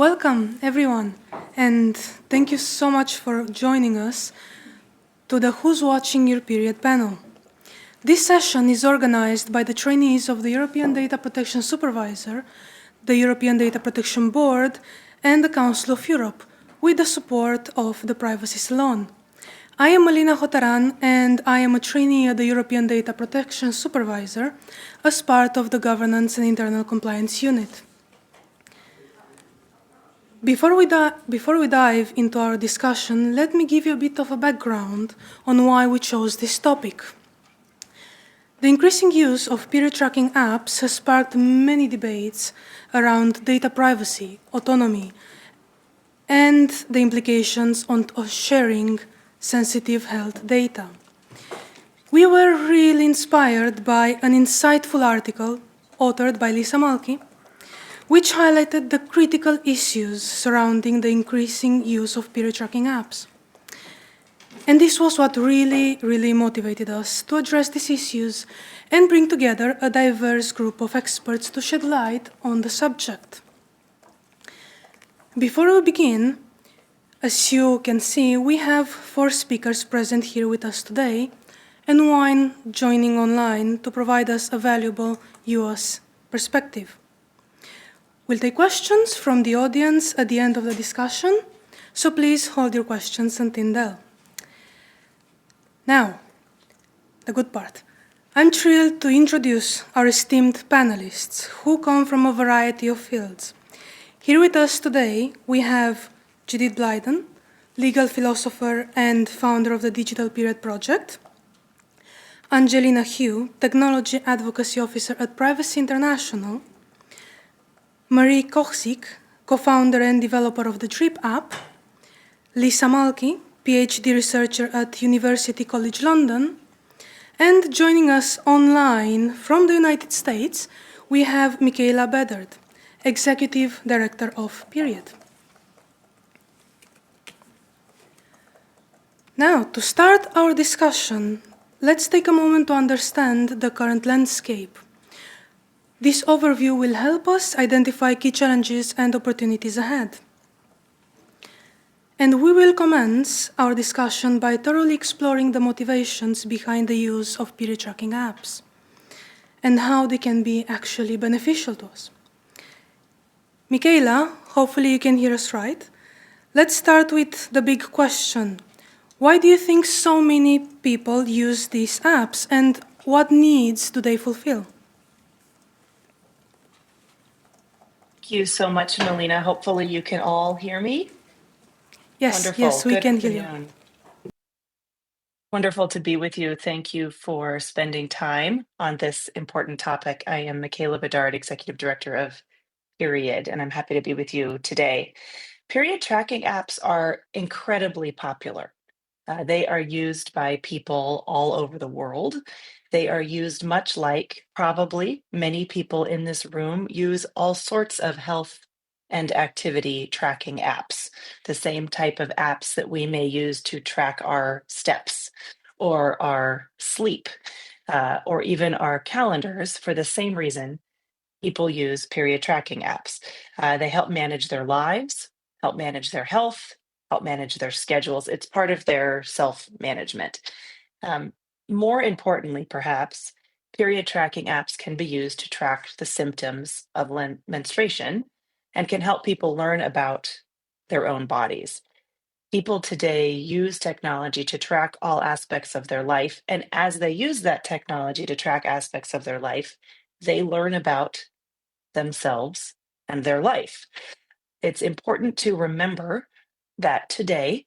Welcome, everyone, and thank you so much for joining us to the Who's Watching Your Period panel. This session is organized by the trainees of the European Data Protection Supervisor, the European Data Protection Board, and the Council of Europe, with the support of the Privacy Salon. I am Malina Hotaran, and I am a trainee at the European Data Protection Supervisor as part of the Governance and Internal Compliance Unit. Before we dive into our discussion, let me give you a bit of a background on why we chose this topic. The increasing use of period tracking apps has sparked many debates around data privacy, autonomy, and the implications of sharing sensitive health data. We were really inspired by an insightful article authored by Lisa Malki, which highlighted the critical issues surrounding the increasing use of period tracking apps. And this was what really motivated us to address these issues and bring together a diverse group of experts to shed light on the subject. Before we begin, as you can see, we have 4 speakers present here with us today, and one joining online to provide us a valuable US perspective. We'll take questions from the audience at the end of the discussion, so please hold your questions until then. Now, the good part. I'm thrilled to introduce our esteemed panelists who come from a variety of fields. Here with us today, we have Judith Blyden, legal philosopher and founder of the Digital Period Project, Angelina Hugh, technology advocacy officer at Privacy International, Marie Kochsik, co-founder and developer of the Drip app, Lisa Malki, PhD researcher at University College London, and joining us online from the United States, we have Michela Bedard, Executive Director of Period. Now, to start our discussion, let's take a moment to understand the current landscape. This overview will help us identify key challenges and opportunities ahead. And we will commence our discussion by thoroughly exploring the motivations behind the use of period tracking apps and how they can be actually beneficial to us. Michela, hopefully you can hear us right. Let's start with the big question. Why do you think so many people use these apps, and what needs do they fulfill? Thank you so much, Malina. Hopefully you can all hear me. Yes, Wonderful. yes, we Good can hear afternoon. Wonderful to be with you. Thank you for spending time on this important topic. I am Michela Bedard, Executive Director of Period, and I'm happy to be with you today. Period tracking apps are incredibly popular. They are used by people all over the world. They are used much like probably many people in this room use all sorts of health and activity tracking apps, the same type of apps that we may use to track our steps or our sleep or even our calendars. For the same reason, people use period tracking apps. They help manage their lives, help manage their health, help manage their schedules. It's part of their self-management. More importantly, perhaps, period tracking apps can be used to track the symptoms of menstruation and can help people learn about their own bodies. People today use technology to track all aspects of their life, and as they use that technology to track aspects of their life, they learn about themselves and their life. It's important to remember that today,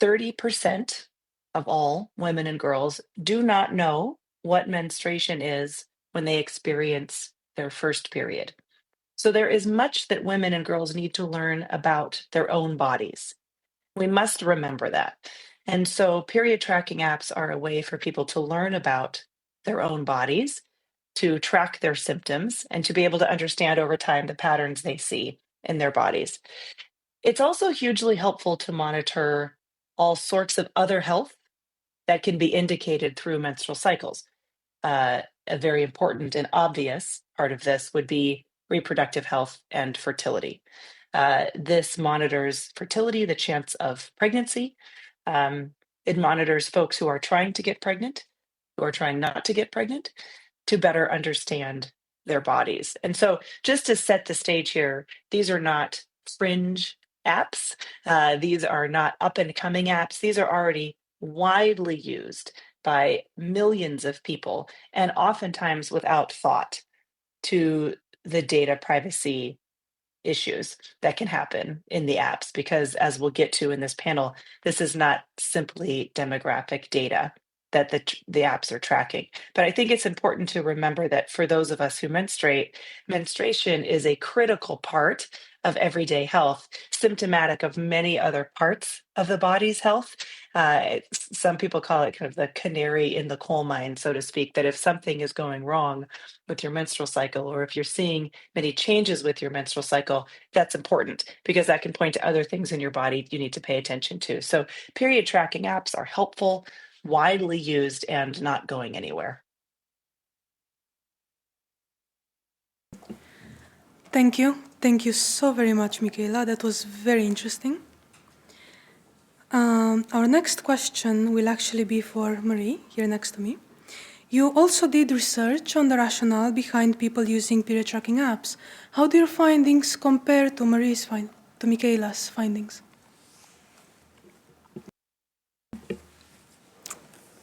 30% of all women and girls do not know what menstruation is when they experience their first period. So there is much that women and girls need to learn about their own bodies. We must remember that. And so period tracking apps are a way for people to learn about their own bodies, to track their symptoms, and to be able to understand over time the patterns they see in their bodies. It's also hugely helpful to monitor all sorts of other health that can be indicated through menstrual cycles. A very important and obvious part of this would be reproductive health and fertility. This monitors fertility, the chance of pregnancy. It monitors folks who are trying to get pregnant, who are trying not to get pregnant, to better understand their bodies. And so, just to set the stage here, these are not fringe apps. These are not up and coming apps. These are already widely used by millions of people, and oftentimes without thought to the data privacy issues that can happen in the apps, because as we'll get to in this panel, this is not simply demographic data that the apps are tracking. But I think it's important to remember that for those of us who menstruate, menstruation is a critical part of everyday health, symptomatic of many other parts of the body's health. Some people call it kind of the canary in the coal mine, so to speak, that if something is going wrong with your menstrual cycle, or if you're seeing many changes with your menstrual cycle, that's important because that can point to other things in your body you need to pay attention to. So period tracking apps are helpful, widely used, and not going anywhere. Thank you. Thank you so very much, Michela. That was very interesting. Our next question will actually be for Marie, here next to me. You also did research on the rationale behind people using period tracking apps. How do your findings compare to Michela's findings?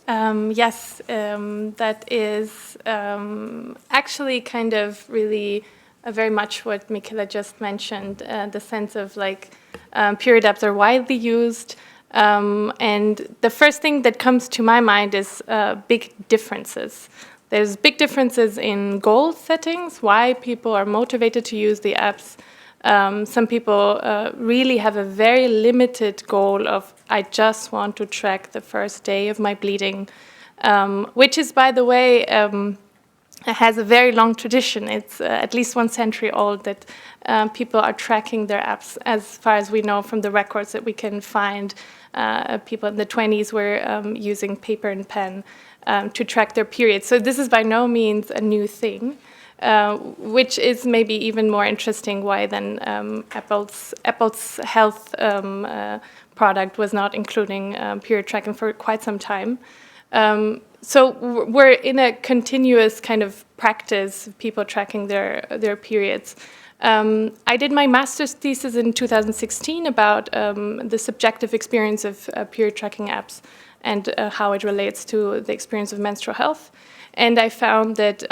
Yes, that is actually kind of really very much what Michela just mentioned, the sense of like period apps are widely used. And the first thing that comes to my mind is big differences. There's big differences in goal settings, why people are motivated to use the apps. Some people really have a very limited goal of, I just want to track the first day of my bleeding, which is, by the way, has a very long tradition. It's at least 1 century old that people are tracking their apps, as far as we know from the records that we can find. People in the 20s were using paper and pen to track their periods. So this is by no means a new thing. Which is maybe even more interesting why then Apple's health product was not including period tracking for quite some time. So we're in a continuous kind of practice of people tracking their periods. I did my master's thesis in 2016 about the subjective experience of period tracking apps and how it relates to the experience of menstrual health. And I found that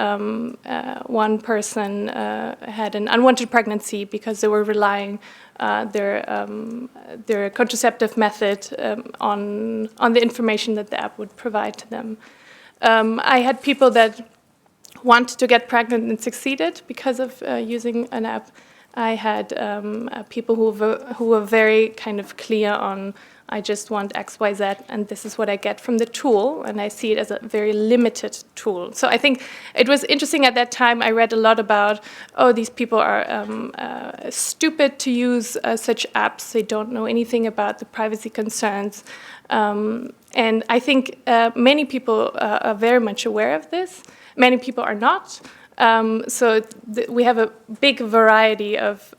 one person had an unwanted pregnancy because they were relying their contraceptive method on the information that the app would provide to them. I had people that wanted to get pregnant and succeeded because of using an app. I had people who were very kind of clear on, I just want X, Y, Z, and this is what I get from the tool, and I see it as a very limited tool. So I think it was interesting at that time. I read a lot about, oh, these people are stupid to use such apps. They don't know anything about the privacy concerns. And I think many people are very much aware of this. Many people are not. So we have a big variety of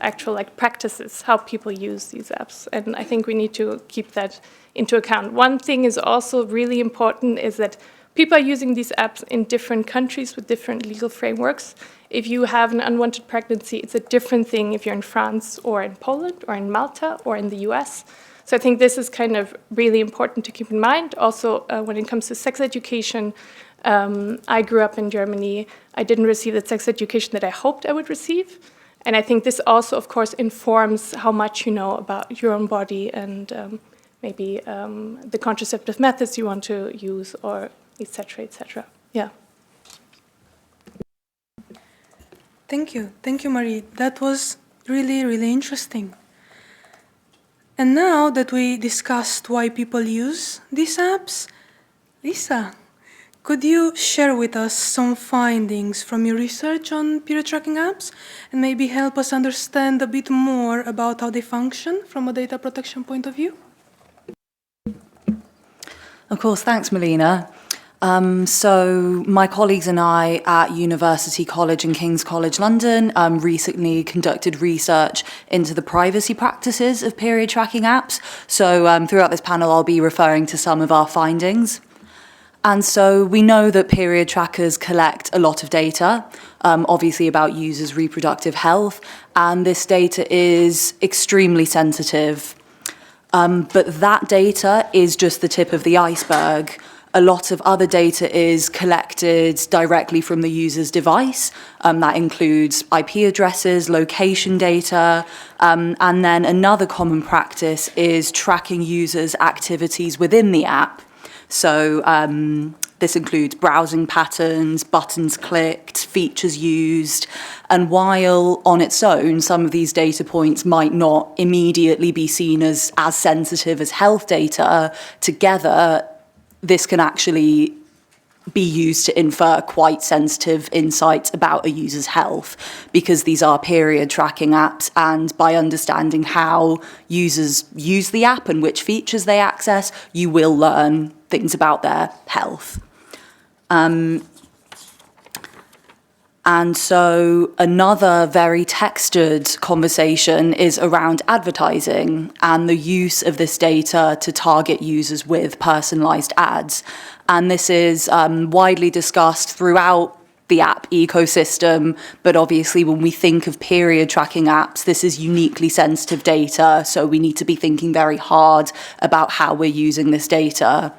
actual like practices, how people use these apps. And I think we need to keep that into account. One thing is also really important is that people are using these apps in different countries with different legal frameworks. If you have an unwanted pregnancy, it's a different thing if you're in France or in Poland or in Malta or in the US. So I think this is kind of really important to keep in mind. Also, when it comes to sex education, I grew up in Germany. I didn't receive the sex education that I hoped I would receive. And I think this also, of course, informs how much you know about your own body and maybe the contraceptive methods you want to use, or et cetera, et cetera. Yeah. Thank you. Thank you, Marie. That was really, really interesting. And now that we discussed why people use these apps, Lisa, could you share with us some findings from your research on period tracking apps and maybe help us understand a bit more about how they function from a data protection point of view? Of course, thanks, Malina. So my colleagues and I at University College and King's College London recently conducted research into the privacy practices of period tracking apps. So throughout this panel, I'll be referring to some of our findings. And so we know that period trackers collect a lot of data, obviously about users' reproductive health, and this data is extremely sensitive. But that data is just the tip of the iceberg. A lot of other data is collected directly from the user's device. That includes IP addresses, location data, and then another common practice is tracking users' activities within the app. So this includes browsing patterns, buttons clicked, features used, and while on its own, some of these data points might not immediately be seen as sensitive as health data, together this can actually be used to infer quite sensitive insights about a user's health, because these are period tracking apps, and by understanding how users use the app and which features they access, you will learn things about their health. And so another very textured conversation is around advertising and the use of this data to target users with personalized ads. And this is widely discussed throughout the app ecosystem, but obviously when we think of period tracking apps, this is uniquely sensitive data, so we need to be thinking very hard about how we're using this data.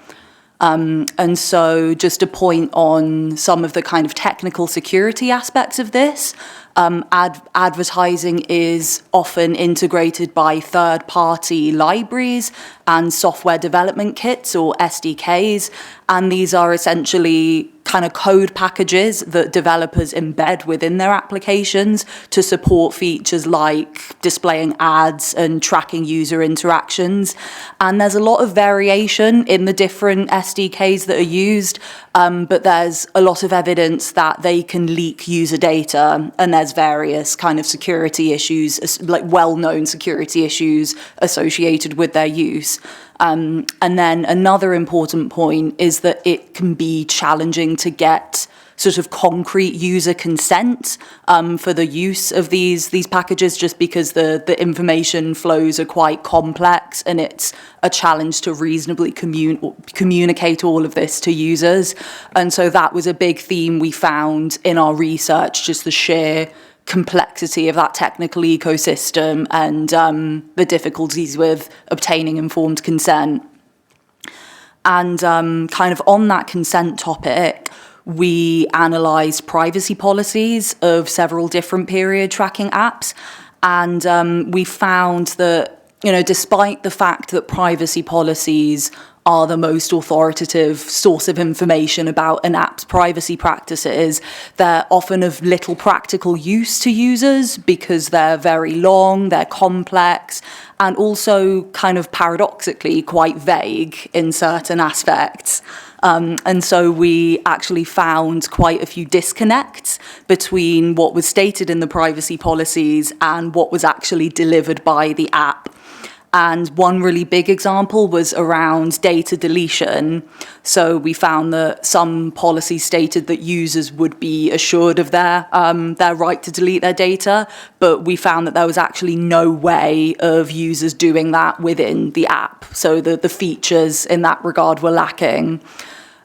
And so just a point on some of the kind of technical security aspects of this. Advertising is often integrated by third-party libraries and software development kits, or SDKs, and these are essentially kind of code packages that developers embed within their applications to support features like displaying ads and tracking user interactions. And there's a lot of variation in the different SDKs that are used, but there's a lot of evidence that they can leak user data, and there's various kind of security issues, like well-known security issues associated with their use. And then another important point is that it can be challenging to get sort of concrete user consent for the use of these packages, just because the information flows are quite complex, and it's a challenge to reasonably communicate all of this to users. And so that was a big theme we found in our research, just the sheer complexity of that technical ecosystem and the difficulties with obtaining informed consent. And kind of on that consent topic, we analysed privacy policies of several different period tracking apps, and we found that, you know, despite the fact that privacy policies are the most authoritative source of information about an app's privacy practices, they're often of little practical use to users because they're very long, they're complex, and also kind of paradoxically quite vague in certain aspects. And so we actually found quite a few disconnects between what was stated in the privacy policies and what was actually delivered by the app. And one really big example was around data deletion. So we found that some policies stated that users would be assured of their right to delete their data, but we found that there was actually no way of users doing that within the app. So the features in that regard were lacking.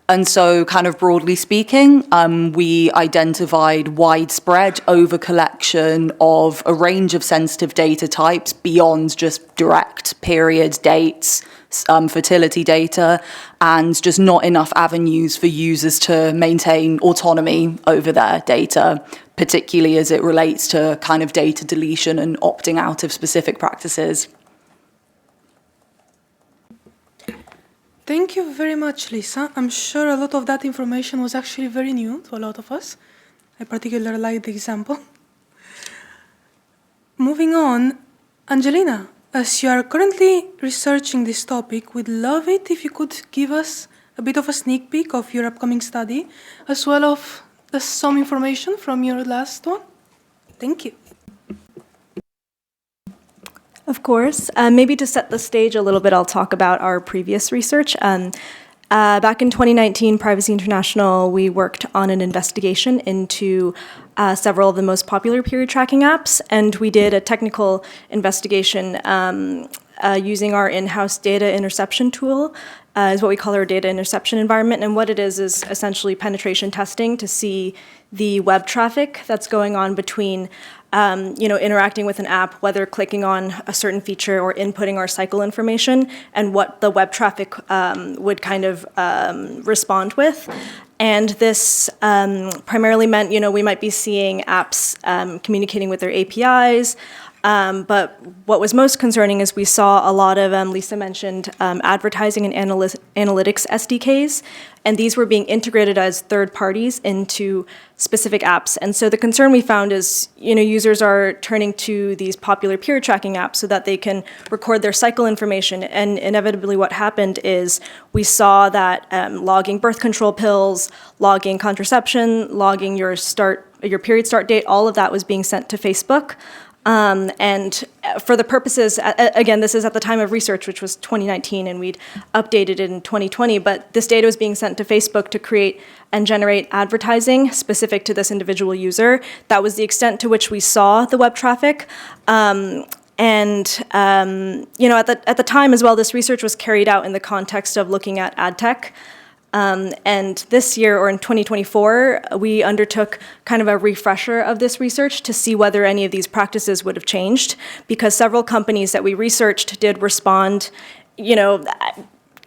And so kind of broadly speaking, we identified widespread over-collection of a range of sensitive data types beyond just direct period dates, fertility data, and just not enough avenues for users to maintain autonomy over their data, particularly as it relates to kind of data deletion and opting out of specific practices. Thank you very much, Lisa. I'm sure a lot of that information was actually very new to a lot of us. I particularly like the example. Moving on, Angelina, as you are currently researching this topic, we'd love it if you could give us a bit of a sneak peek of your upcoming study, as well as some information from your last one. Thank you. Of course. Maybe to set the stage a little bit, I'll talk about our previous research. Back in 2019, Privacy International, we worked on an investigation into several of the most popular period tracking apps, and we did a technical investigation using our in-house data interception tool, is what we call our data interception environment. And what it is essentially penetration testing to see the web traffic that's going on between interacting with an app, whether clicking on a certain feature or inputting our cycle information, and what the web traffic would kind of respond with. And this primarily meant, we might be seeing apps communicating with their APIs, but what was most concerning is we saw a lot of, Lisa mentioned, advertising and analytics SDKs, and these were being integrated as third parties into specific apps. And so the concern we found is, users are turning to these popular period tracking apps so that they can record their cycle information. And inevitably what happened is we saw that logging birth control pills, logging contraception, logging your period start date, all of that was being sent to Facebook. And for the purposes, again, this is at the time of research, which was 2019, and we'd updated it in 2020, but this data was being sent to Facebook to create and generate advertising specific to this individual user. That was the extent to which we saw the web traffic. At the time as well, this research was carried out in the context of looking at ad tech. And this year, or in 2024, we undertook kind of a refresher of this research to see whether any of these practices would have changed, because several companies that we researched did respond,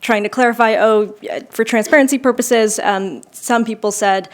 trying to clarify, for transparency purposes, some people said,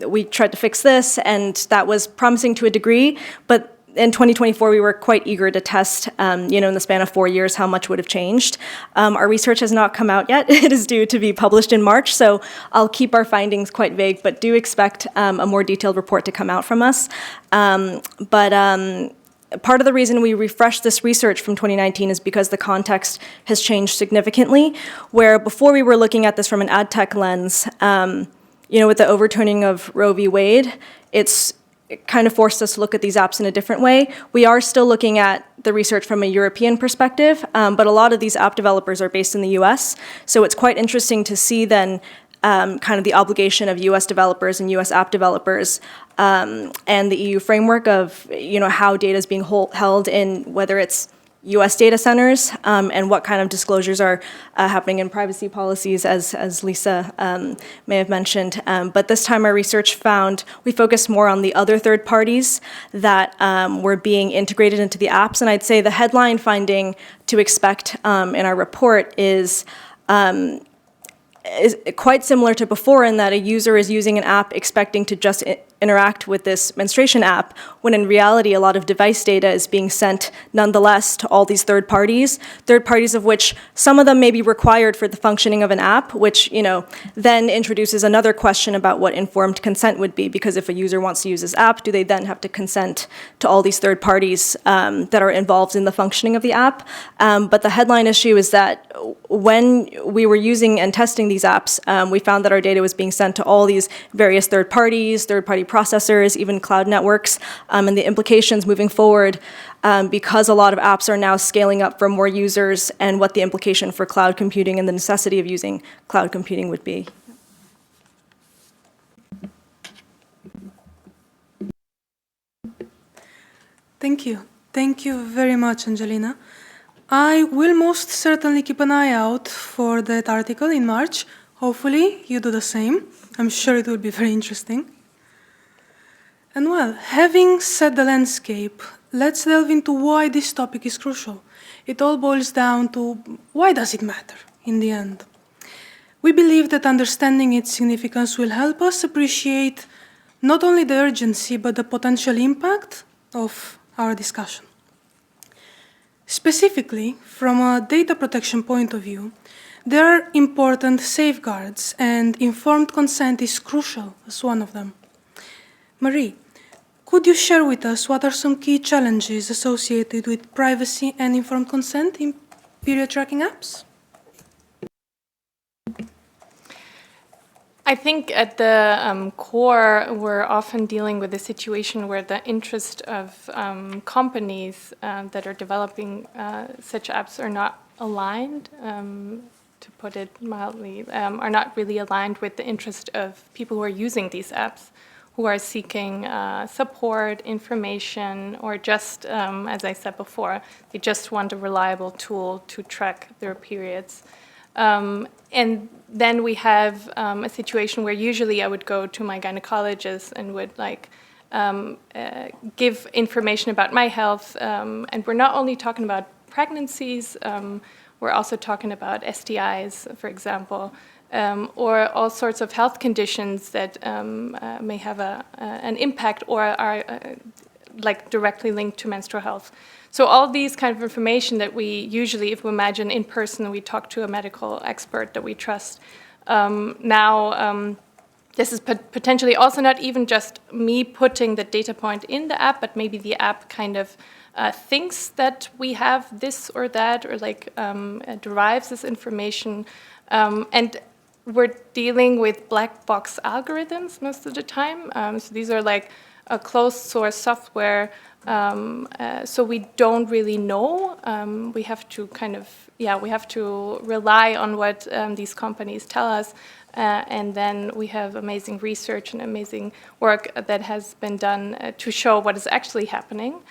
we tried to fix this, and that was promising to a degree, but in 2024, we were quite eager to test, in the span of 4 years, how much would have changed. Our research has not come out yet. It is due to be published in March, so I'll keep our findings quite vague, but do expect a more detailed report to come out from us. Part of the reason we refreshed this research from 2019 is because the context has changed significantly, where before we were looking at this from an ad tech lens, with the overturning of Roe v. Wade, it kind of forced us to look at these apps in a different way. We are still looking at the research from a European perspective, but a lot of these app developers are based in the US, so it's quite interesting to see then kind of the obligation of US developers and US app developers and the EU framework of how data is being held in, whether it's US data centers, and what kind of disclosures are happening in privacy policies, as Lisa may have mentioned. But this time our research found we focused more on the other third parties that were being integrated into the apps. And I'd say the headline finding to expect in our report is quite similar to before, in that a user is using an app expecting to just interact with this menstruation app, when in reality a lot of device data is being sent nonetheless to all these third parties of which some of them may be required for the functioning of an app, which then introduces another question about what informed consent would be, because if a user wants to use this app, do they then have to consent to all these third parties that are involved in the functioning of the app? But the headline issue is that when we were using and testing these apps, we found that our data was being sent to all these various third-party processors, even cloud networks, and the implications moving forward, because a lot of apps are now scaling up for more users, and what the implication for cloud computing and the necessity of using cloud computing would be. Thank you. Thank you very much, Angelina. I will most certainly keep an eye out for that article in March. Hopefully you do the same. I'm sure it will be very interesting. And well, having set the landscape, let's delve into why this topic is crucial. It all boils down to why does it matter in the end? We believe that understanding its significance will help us appreciate not only the urgency but the potential impact of our discussion. Specifically, from a data protection point of view, there are important safeguards, and informed consent is crucial as one of them. Marie, could you share with us what are some key challenges associated with privacy and informed consent in period tracking apps? I think at the core, we're often dealing with a situation where the interest of companies that are developing such apps are not aligned. to put it mildly, are not really aligned with the interest of people who are using these apps, who are seeking support, information, or just, as I said before, they just want a reliable tool to track their periods. And then we have a situation where usually I would go to my gynecologist and would give information about my health. And we're not only talking about pregnancies, we're also talking about STIs, for example, or all sorts of health conditions that may have an impact or are directly linked to menstrual health. So all these kind of information that we usually, if we imagine in person, we talk to a medical expert that we trust. This is potentially also not even just me putting the data point in the app, but maybe the app kind of thinks that we have this or that, or derives this information. And we're dealing with black box algorithms most of the time. So these are a closed source software. So we don't really know. We have to we have to rely on what these companies tell us. And then we have amazing research and amazing work that has been done to show what is actually happening.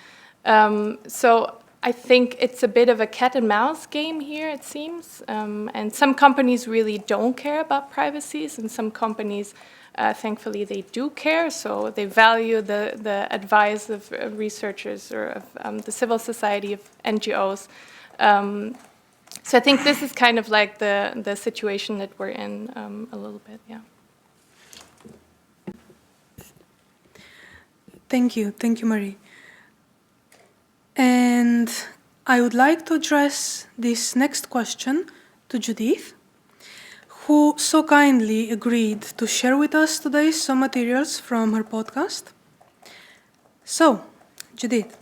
So I think it's a bit of a cat and mouse game here, it seems. And some companies really don't care about privacies, and some companies, thankfully, they do care. So they value the advice of researchers or of the civil society, of NGOs. So I think this is kind of like the situation that we're in a little bit, yeah. Thank you, Marie. And I would like to address this next question to Judith, who so kindly agreed to share with us today some materials from her podcast. So, Judith,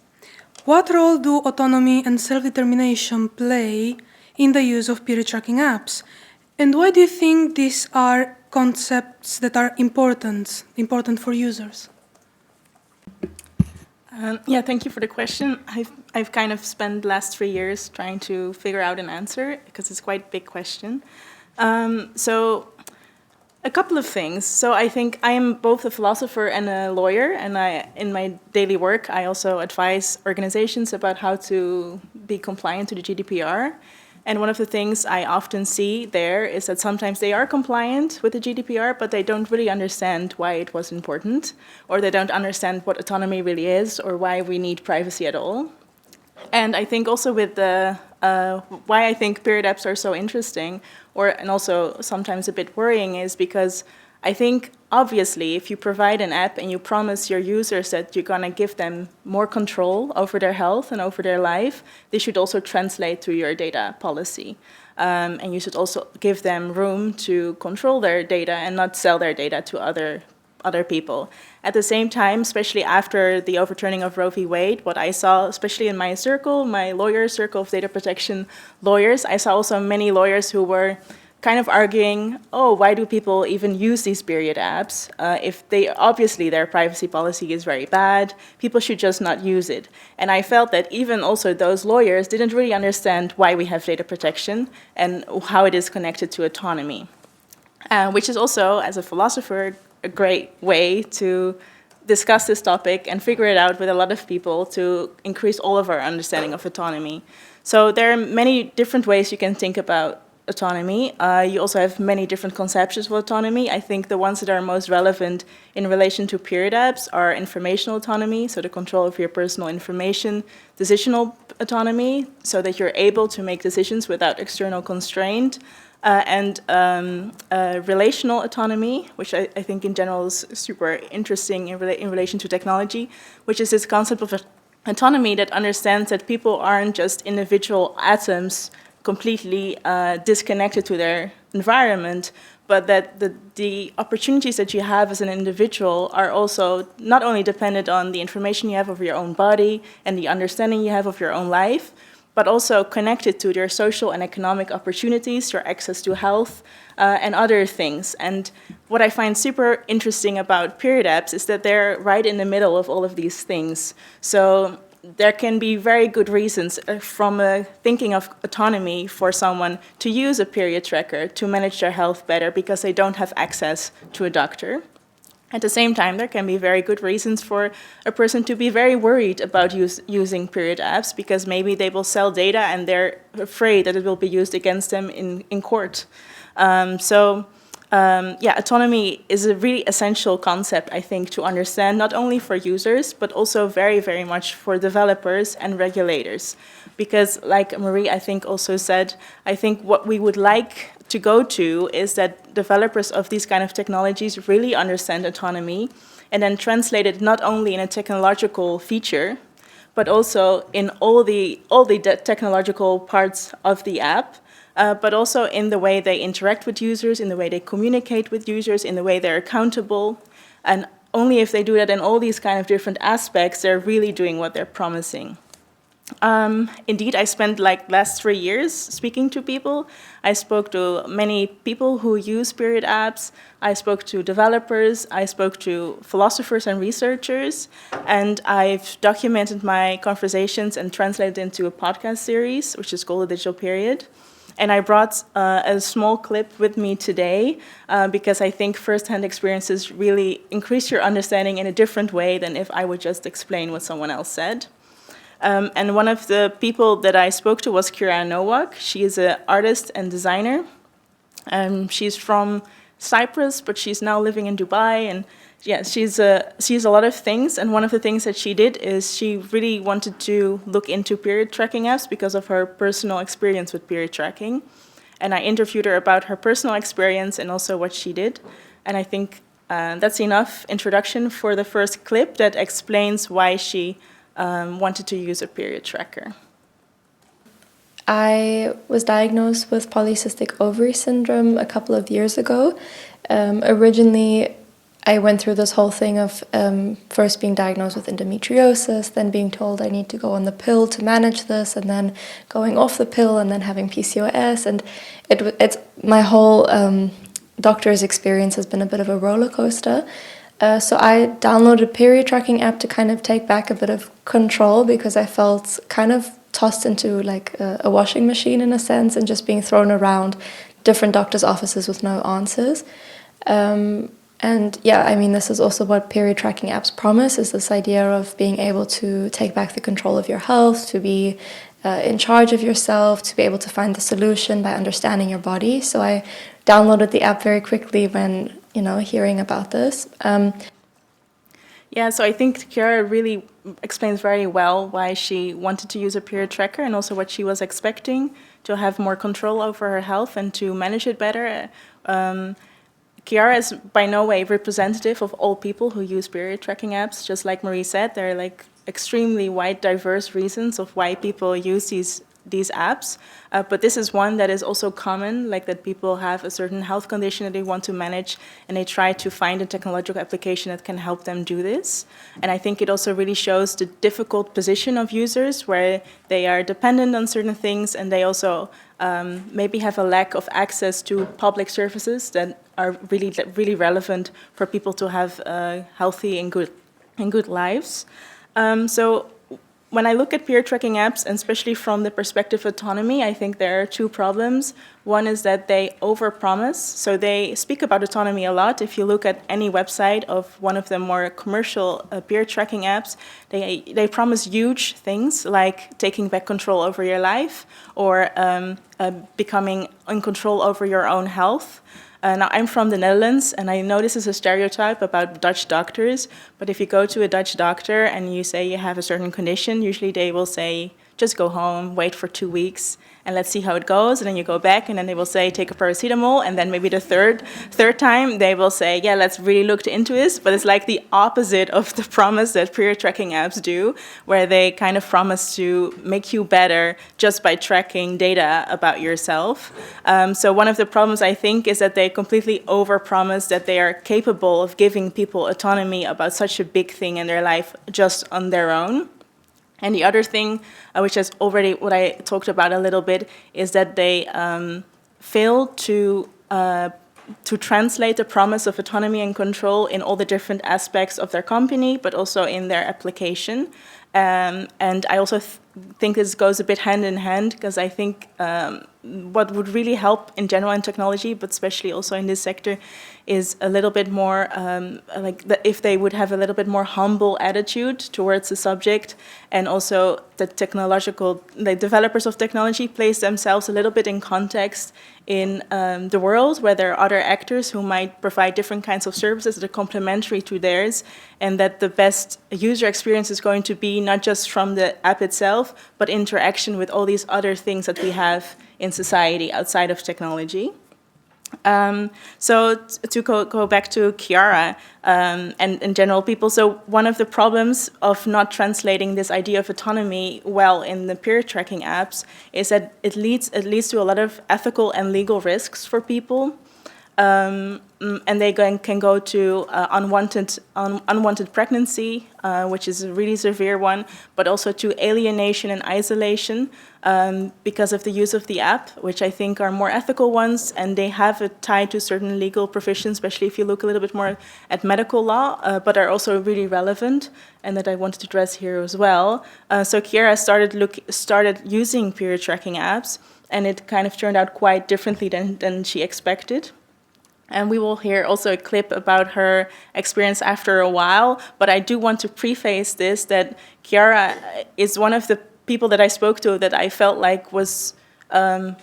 what role do autonomy and self-determination play in the use of period tracking apps? And why do you think these are concepts that are important for users? Thank you for the question. I've kind of spent the last 3 years trying to figure out an answer, because it's quite a big question. So a couple of things. So I think I am both a philosopher and a lawyer, and in my daily work, I also advise organizations about how to be compliant to the GDPR. And one of the things I often see there is that sometimes they are compliant with the GDPR, but they don't really understand why it was important, or they don't understand what autonomy really is, or why we need privacy at all. And I think also with why I think period apps are so interesting, and also sometimes a bit worrying, is because I think, obviously, if you provide an app and you promise your users that you're going to give them more control over their health and over their life, they should also translate to your data policy. And you should also give them room to control their data and not sell their data to other people. At the same time, especially after the overturning of Roe v. Wade, what I saw, especially in my circle, my lawyer circle of data protection lawyers, I saw also many lawyers who were kind of arguing, why do people even use these period apps? If obviously their privacy policy is very bad, people should just not use it. And I felt that even also those lawyers didn't really understand why we have data protection and how it is connected to autonomy. Which is also, as a philosopher, a great way to discuss this topic and figure it out with a lot of people to increase all of our understanding of autonomy. So there are many different ways you can think about autonomy. You also have many different conceptions of autonomy. I think the ones that are most relevant in relation to period apps are informational autonomy, so the control of your personal information, decisional autonomy, so that you're able to make decisions without external constraint, and relational autonomy, which I think in general is super interesting in relation to technology, which is this concept of autonomy that understands that people aren't just individual atoms completely disconnected to their environment, but that the opportunities that you have as an individual are also not only dependent on the information you have of your own body and the understanding you have of your own life, but also connected to your social and economic opportunities, your access to health, and other things. And what I find super interesting about period apps is that they're right in the middle of all of these things. So there can be very good reasons from thinking of autonomy for someone to use a period tracker to manage their health better because they don't have access to a doctor. At the same time, there can be very good reasons for a person to be very worried about using period apps because maybe they will sell data and they're afraid that it will be used against them in court. Autonomy is a really essential concept, I think, to understand, not only for users, but also very, very much for developers and regulators. Because, like Marie, I think, also said, I think what we would like to go to is that developers of these kind of technologies really understand autonomy and then translate it not only in a technological feature, but also in all the technological parts of the app, but also in the way they interact with users, in the way they communicate with users, in the way they're accountable. And only if they do that in all these kind of different aspects, they're really doing what they're promising. Indeed, I spent last 3 years speaking to people. I spoke to many people who use period apps. I spoke to developers. I spoke to philosophers and researchers. And I've documented my conversations and translated into a podcast series, which is called The Digital Period. And I brought a small clip with me today because I think first-hand experiences really increase your understanding in a different way than if I would just explain what someone else said. And one of the people that I spoke to was Kira Nowak. She is an artist and designer. She's from Cyprus, but she's now living in Dubai. And yeah, she's a lot of things. And one of the things that she did is she really wanted to look into period tracking apps because of her personal experience with period tracking. And I interviewed her about her personal experience and also what she did. And I think that's enough introduction for the first clip that explains why she wanted to use a period tracker. I was diagnosed with polycystic ovary syndrome a couple of years ago. Originally, I went through this whole thing of first being diagnosed with endometriosis, then being told I need to go on the pill to manage this, and then going off the pill, and then having PCOS. And it's my whole doctor's experience has been a bit of a roller coaster. So I downloaded a period tracking app to kind of take back a bit of control because I felt kind of tossed into like a washing machine in a sense and just being thrown around different doctors' offices with no answers. And yeah, I mean, this is also what period tracking apps promise, is this idea of being able to take back the control of your health, to be in charge of yourself, to be able to find the solution by understanding your body. So I downloaded the app very quickly when, hearing about this. So I think Kira really explains very well why she wanted to use a period tracker and also what she was expecting to have more control over her health and to manage it better. Chiara is by no way representative of all people who use period tracking apps. Just like Marie said, there are extremely wide, diverse reasons of why people use these apps. But this is one that is also common, that people have a certain health condition that they want to manage, and they try to find a technological application that can help them do this. And I think it also really shows the difficult position of users where they are dependent on certain things, and they also maybe have a lack of access to public services that are really relevant for people to have healthy and good lives. So when I look at peer tracking apps, and especially from the perspective of autonomy, I think there are two problems. One is that they overpromise. So they speak about autonomy a lot. If you look at any website of one of the more commercial peer tracking apps, they promise huge things like taking back control over your life or becoming in control over your own health. Now, I'm from the Netherlands, and I know this is a stereotype about Dutch doctors, but if you go to a Dutch doctor and you say you have a certain condition, usually they will say, just go home, wait for 2 weeks, and let's see how it goes. And then you go back, and then they will say, take a paracetamol, and then maybe the third time they will say, yeah, let's really look into this. But it's like the opposite of the promise that peer tracking apps do, where they kind of promise to make you better just by tracking data about yourself. So one of the problems, I think, is that they completely overpromise that they are capable of giving people autonomy about such a big thing in their life just on their own. And the other thing, which is already what I talked about a little bit, is that they fail to translate the promise of autonomy and control in all the different aspects of their company, but also in their application. And I also think this goes a bit hand in hand, because I think what would really help in general in technology, but especially also in this sector, is a little bit more if they would have a little bit more humble attitude towards the subject, and also the developers of technology place themselves a little bit in context in the world, where there are other actors who might provide different kinds of services that are complementary to theirs, and that the best user experience is going to be not just from the app itself, but interaction with all these other things that we have in society outside of technology. So to go back to Chiara and in general people, so one of the problems of not translating this idea of autonomy well in the period tracking apps is that it leads to a lot of ethical and legal risks for people. And they can go to unwanted pregnancy, which is a really severe one, but also to alienation and isolation because of the use of the app, which I think are more ethical ones, and they have a tie to certain legal provisions, especially if you look a little bit more at medical law, but are also really relevant, and that I wanted to address here as well. So Chiara started using period tracking apps, and it kind of turned out quite differently than she expected. And we will hear also a clip about her experience after a while. But I do want to preface this, that Chiara is one of the people that I spoke to that I felt like was very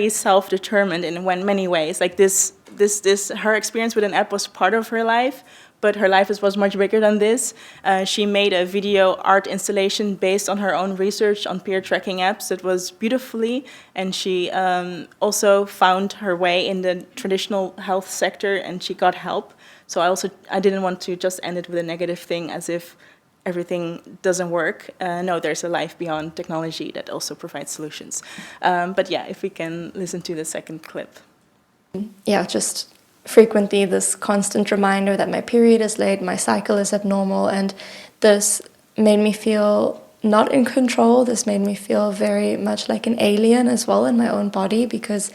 self-determined in many ways. Like her experience with an app was part of her life, but her life was much bigger than this. She made a video art installation based on her own research on peer tracking apps that was beautifully, and she also found her way in the traditional health sector, and she got help. So I didn't want to just end it with a negative thing as if everything doesn't work. No, there's a life beyond technology that also provides solutions. But yeah, if we can listen to the second clip. Yeah, just frequently this constant reminder that my period is late, my cycle is abnormal, and this made me feel not in control. This made me feel very much like an alien as well in my own body, because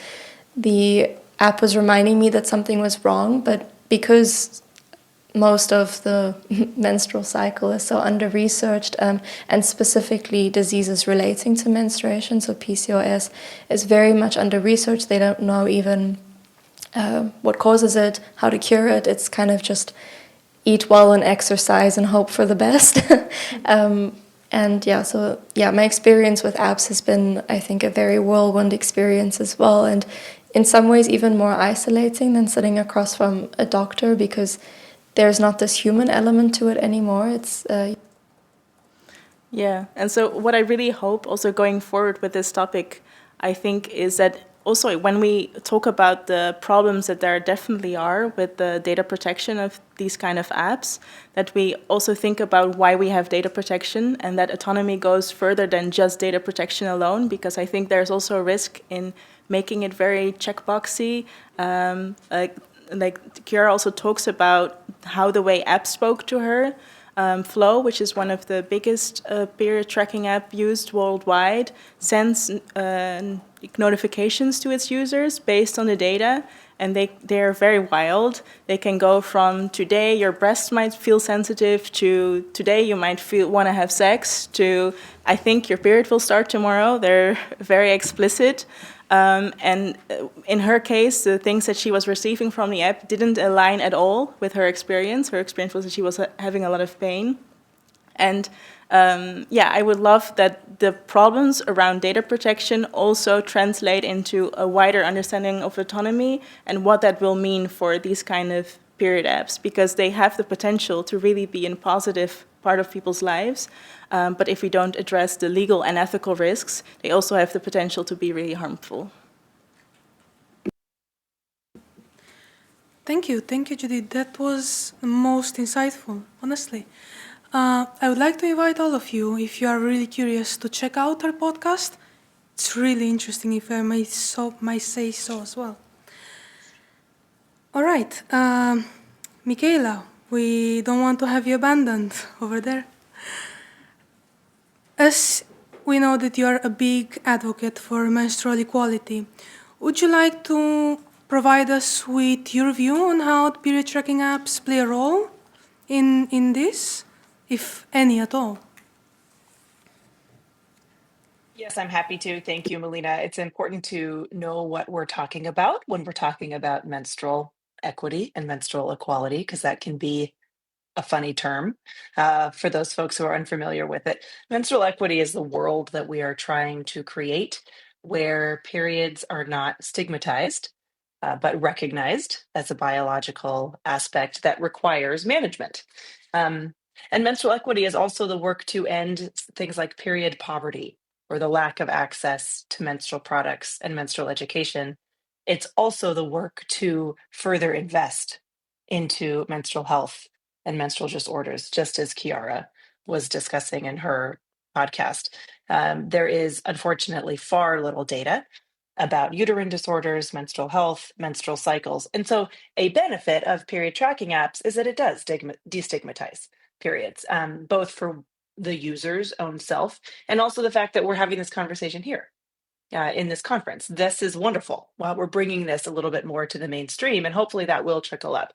the app was reminding me that something was wrong, but because most of the menstrual cycle is so under-researched, and specifically diseases relating to menstruation, so PCOS is very much under-researched. They don't know even what causes it, how to cure it. It's kind of just eat well and exercise and hope for the best. My experience with apps has been, I think, a very whirlwind experience as well, and in some ways even more isolating than sitting across from a doctor, because there's not this human element to it anymore. It's Yeah, and so what I really hope also going forward with this topic, I think, is that also when we talk about the problems that there definitely are with the data protection of these kind of apps, that we also think about why we have data protection, and that autonomy goes further than just data protection alone, because I think there's also a risk in making it very checkboxy. Like Chiara also talks about how the way apps spoke to her. Flow, which is one of the biggest period tracking app used worldwide, sends notifications to its users based on the data, and they're very wild. They can go from today your breasts might feel sensitive to today you might want to have sex to I think your period will start tomorrow. They're very explicit. And in her case, the things that she was receiving from the app didn't align at all with her experience. Her experience was that she was having a lot of pain. And I would love that the problems around data protection also translate into a wider understanding of autonomy and what that will mean for these kind of period apps, because they have the potential to really be a positive part of people's lives. But if we don't address the legal and ethical risks, they also have the potential to be really harmful. Thank you, Judith. That was most insightful, honestly. I would like to invite all of you, if you are really curious, to check out our podcast. It's really interesting, if I may say so as well. All right, Michela, we don't want to have you abandoned over there. As we know that you are a big advocate for menstrual equality, would you like to provide us with your view on how period tracking apps play a role in this? if any at all? Yes, I'm happy to. Thank you, Malina. It's important to know what we're talking about when we're talking about menstrual equity and menstrual equality, because that can be a funny term for those folks who are unfamiliar with it. Menstrual equity is the world that we are trying to create where periods are not stigmatized, but recognized as a biological aspect that requires management. And menstrual equity is also the work to end things like period poverty or the lack of access to menstrual products and menstrual education. It's also the work to further invest into menstrual health and menstrual disorders, just as Kiara was discussing in her podcast. There is unfortunately far little data about uterine disorders, menstrual health, menstrual cycles. And so a benefit of period tracking apps is that it does destigmatize periods, both for the user's own self and also the fact that we're having this conversation here in this conference. This is wonderful. While we're bringing this a little bit more to the mainstream, and hopefully that will trickle up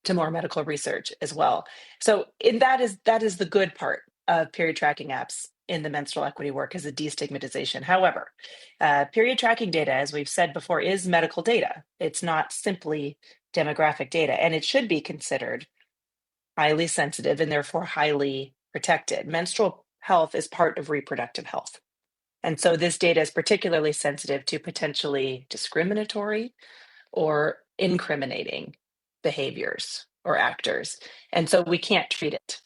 to more medical research as well. So that is the good part of period tracking apps in the menstrual equity work, is a destigmatization. However, period tracking data, as we've said before, is medical data. It's not simply demographic data, and it should be considered highly sensitive and therefore highly protected. Menstrual health is part of reproductive health. And so this data is particularly sensitive to potentially discriminatory or incriminating behaviors or actors. And so we can't treat it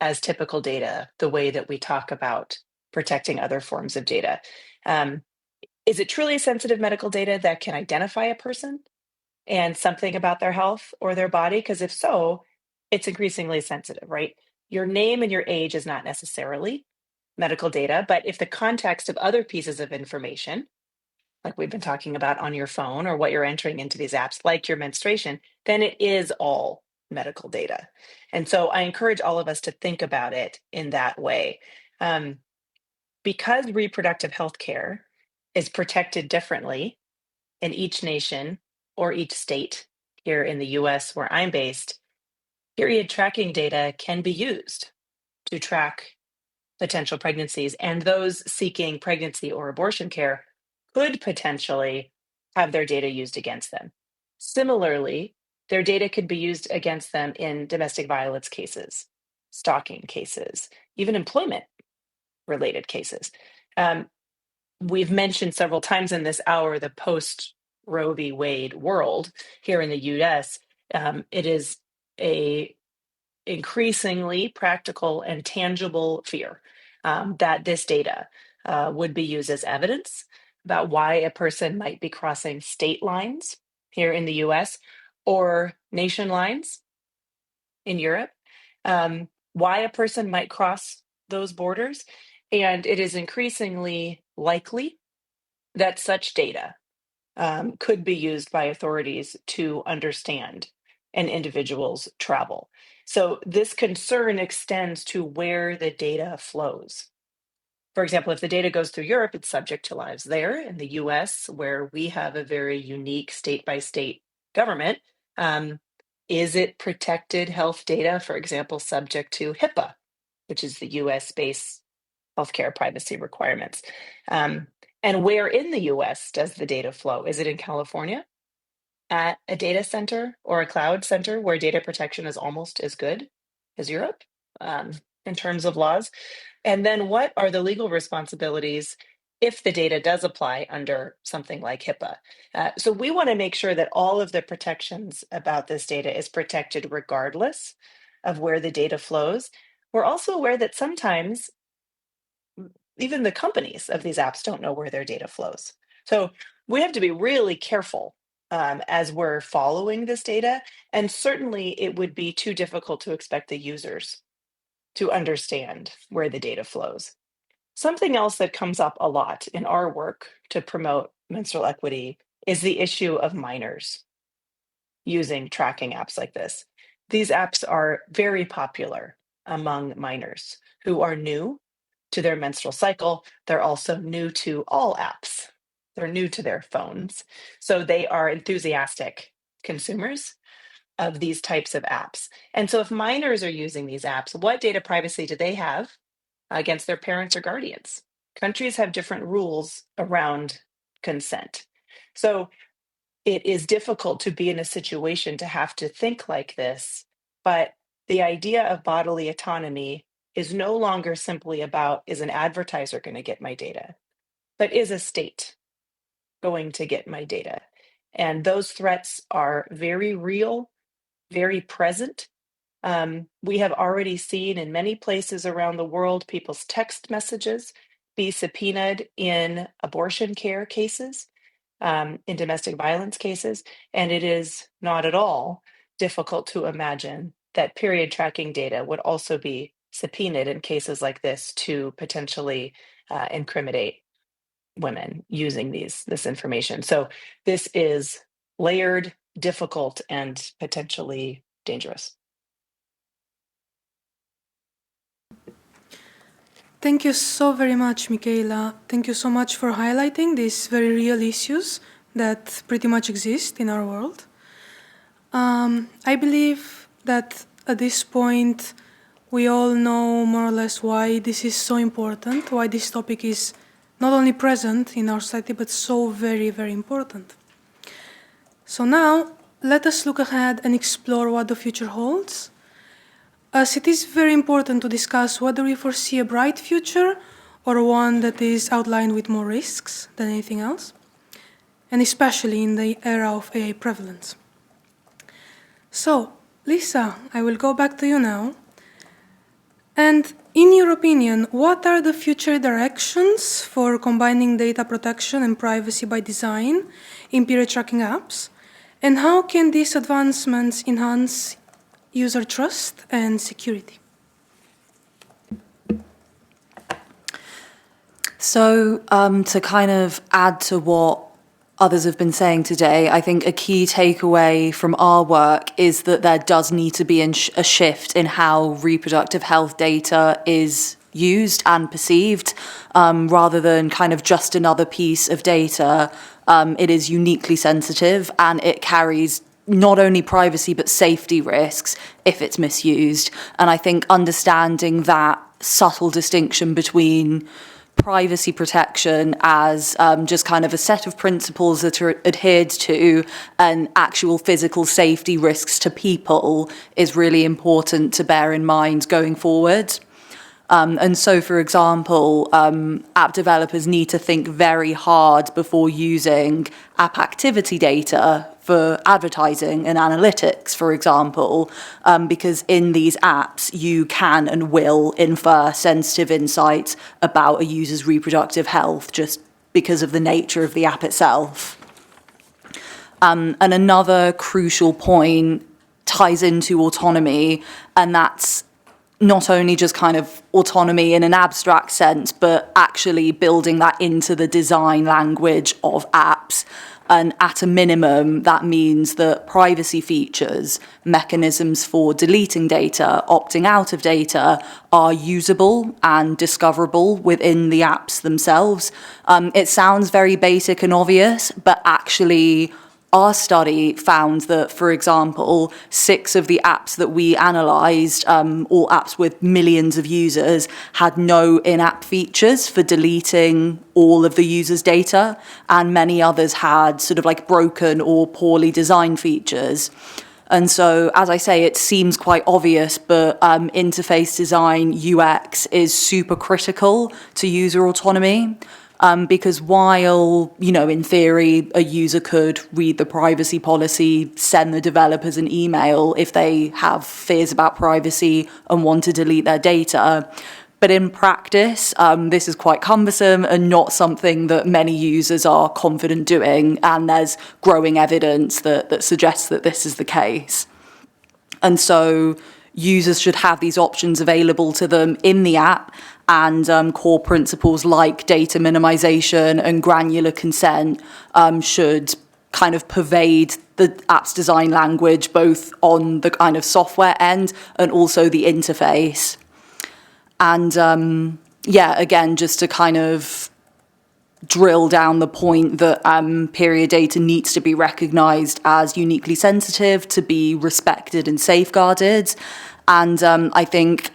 as typical data the way that we talk about protecting other forms of data. Is it truly sensitive medical data that can identify a person and something about their health or their body? Because if so, it's increasingly sensitive, right? Your name and your age is not necessarily medical data, but if the context of other pieces of information, like we've been talking about on your phone or what you're entering into these apps, like your menstruation, then it is all medical data. And so I encourage all of us to think about it in that way. Because reproductive health care is protected differently in each nation or each state here in the US where I'm based, period tracking data can be used to track potential pregnancies, and those seeking pregnancy or abortion care could potentially have their data used against them. Similarly, their data could be used against them in domestic violence cases, stalking cases, even employment related cases. We've mentioned several times in this hour the post Roe v. Wade world here in the US. It is a increasingly practical and tangible fear that this data would be used as evidence about why a person might be crossing state lines here in the US or nation lines in Europe, why a person might cross those borders. And it is increasingly likely that such data could be used by authorities to understand an individual's travel. So this concern extends to where the data flows. For example, if the data goes through Europe, it's subject to lives there. In the US, where we have a very unique state by state government, is it protected health data, for example, subject to HIPAA, which is the US based healthcare privacy requirements? And where in the US does the data flow? Is it in California at a data center or a cloud center where data protection is almost as good as Europe in terms of laws? And then what are the legal responsibilities if the data does apply under something like HIPAA? So we want to make sure that all of the protections about this data is protected regardless of where the data flows. We're also aware that sometimes even the companies of these apps don't know where their data flows. So we have to be really careful as we're following this data. And certainly it would be too difficult to expect the users to understand where the data flows. Something else that comes up a lot in our work to promote menstrual equity is the issue of minors using tracking apps like this. These apps are very popular among minors who are new to their menstrual cycle. They're also new to all apps. They're new to their phones. So they are enthusiastic consumers of these types of apps. And so if minors are using these apps, what data privacy do they have against their parents or guardians? Countries have different rules around consent. So it is difficult to be in a situation to have to think like this, but the idea of bodily autonomy is no longer simply about, is an advertiser going to get my data, but is a state going to get my data? And those threats are very real, very present. We have already seen in many places around the world people's text messages be subpoenaed in abortion care cases, in domestic violence cases, and it is not at all difficult to imagine that period tracking data would also be subpoenaed in cases like this to potentially incriminate women using this information. So this is layered, difficult, and potentially dangerous. Thank you so very much, Michela. Thank you so much for highlighting these very real issues that pretty much exist in our world. I believe that at this point, we all know more or less why this is so important, why this topic is not only present in our society, but so very, very important. So now, let us look ahead and explore what the future holds. As it is very important to discuss whether we foresee a bright future or one that is outlined with more risks than anything else, and especially in the era of AI prevalence. So, Lisa, I will go back to you now. And in your opinion, what are the future directions for combining data protection and privacy by design in period tracking apps? And how can these advancements enhance user trust and security? So to kind of add to what others have been saying today, I think a key takeaway from our work is that there does need to be a shift in how reproductive health data is used and perceived, rather than kind of just another piece of data. It is uniquely sensitive and it carries not only privacy but safety risks if it's misused. And I think understanding that subtle distinction between privacy protection as just kind of a set of principles that are adhered to and actual physical safety risks to people is really important to bear in mind going forward. And so, for example, app developers need to think very hard before using app activity data for advertising and analytics, for example, because in these apps you can and will infer sensitive insights about a user's reproductive health just because of the nature of the app itself. And another crucial point ties into autonomy, and that's not only just kind of autonomy in an abstract sense, but actually building that into the design language of apps. And at a minimum, that means that privacy features, mechanisms for deleting data, opting out of data, are usable and discoverable within the apps themselves. It sounds very basic and obvious, but actually our study found that, for example, 6 of the apps that we analysed, all apps with millions of users, had no in-app features for deleting all of the user's data, and many others had sort of like broken or poorly designed features. And so, as I say, it seems quite obvious, but interface design, UX, is super critical to user autonomy. Because while, in theory, a user could read the privacy policy, send the developers an email if they have fears about privacy and want to delete their data, but in practice, this is quite cumbersome and not something that many users are confident doing, and there's growing evidence that suggests that this is the case. And so users should have these options available to them in the app, and core principles like data minimization and granular consent should kind of pervade the app's design language, both on the kind of software end and also the interface. And again, just to kind of drill down the point that period data needs to be recognised as uniquely sensitive, to be respected and safeguarded. And I think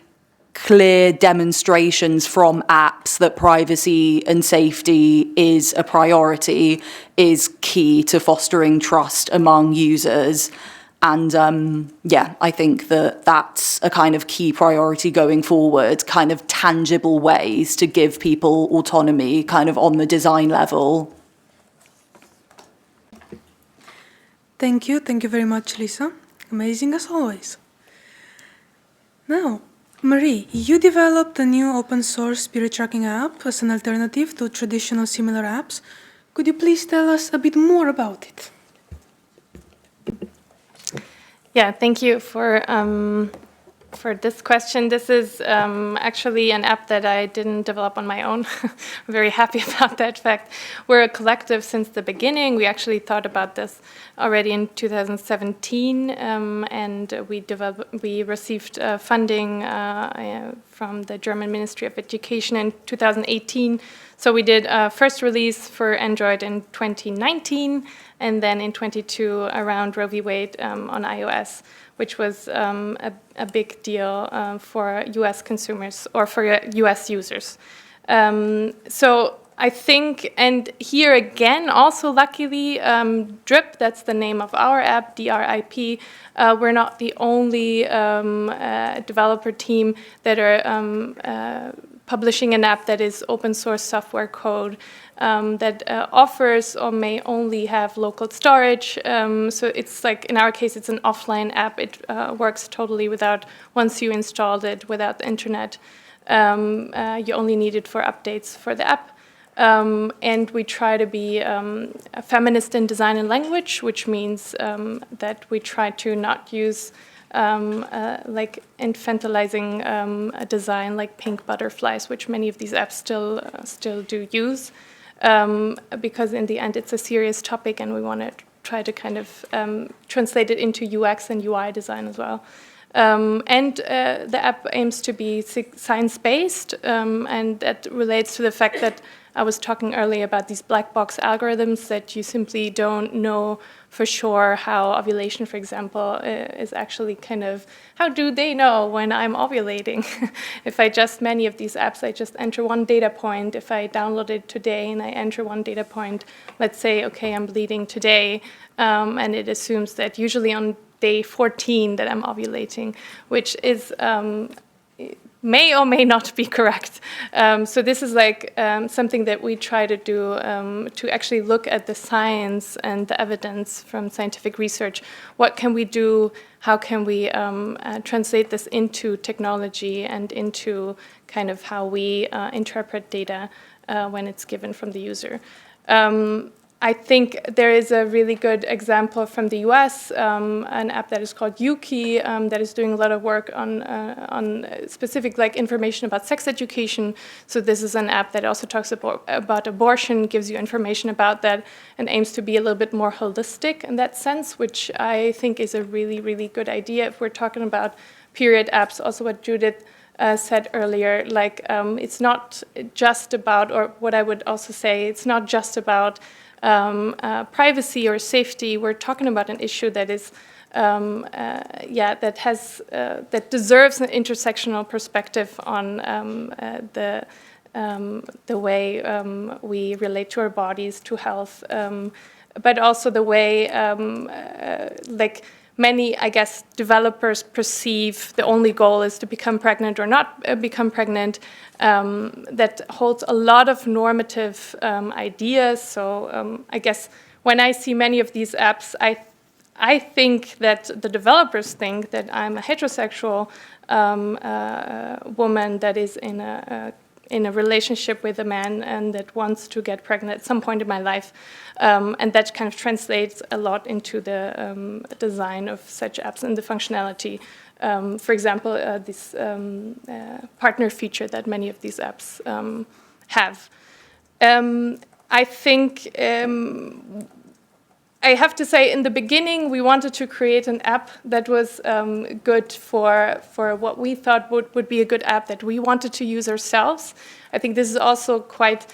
clear demonstrations from apps that privacy and safety is a priority is key to fostering trust among users. And yeah, I think that that's a kind of key priority going forward, kind of tangible ways to give people autonomy kind of on the design level. Thank you very much, Lisa. Amazing as always. Now, Marie, you developed a new open source period tracking app as an alternative to traditional similar apps. Could you please tell us a bit more about it? Yeah, thank you for this question. This is actually an app that I didn't develop on my own. I'm very happy about that fact. We're a collective since the beginning. We actually thought about this already in 2017, and we received funding from the German Ministry of Education in 2018. So we did a first release for Android in 2019, and then in 22 around Roe v. Wade on iOS, which was a big deal for US consumers or for US users. So I think, and here again, also luckily, DRIP, that's the name of our app, DRIP, we're not the only developer team that are publishing an app that is open source software code that offers or may only have local storage. So it's like, in our case, it's an offline app. It works totally once you installed it, without the internet. You only need it for updates for the app. And we try to be a feminist in design and language, which means that we try to not use like infantilizing a design like pink butterflies, which many of these apps still do use, because in the end it's a serious topic, and we want to try to kind of translate it into UX and UI design as well. And the app aims to be science-based, and that relates to the fact that I was talking earlier about these black box algorithms that you simply don't know for sure how ovulation, for example, is actually kind of, how do they know when I'm ovulating? If many of these apps, I just enter one data point. If I download it today and I enter one data point, let's say, okay, I'm bleeding today, and it assumes that usually on day 14 that I'm ovulating, which is may or may not be correct. So this is like something that we try to do to actually look at the science and the evidence from scientific research. What can we do? How can we translate this into technology and into kind of how we interpret data when it's given from the user? I think there is a really good example from the US, an app that is called Yuki, that is doing a lot of work on specific like information about sex education. So this is an app that also talks about abortion, gives you information about that, and aims to be a little bit more holistic in that sense, which I think is a really, really good idea if we're talking about period apps. Also what Judith said earlier, like it's not just about, or what I would also say, it's not just about privacy or safety. We're talking about an issue that is, that deserves an intersectional perspective on the way we relate to our bodies, to health, but also the way, like many, I guess, developers perceive the only goal is to become pregnant or not become pregnant. That holds a lot of normative ideas. So I guess when I see many of these apps, I think that the developers think that I'm a heterosexual woman that is in a relationship with a man and that wants to get pregnant at some point in my life. And that kind of translates a lot into the design of such apps and the functionality. For example, this partner feature that many of these apps have. I think I have to say, in the beginning, we wanted to create an app that was good for what we thought would be a good app that we wanted to use ourselves. I think this is also quite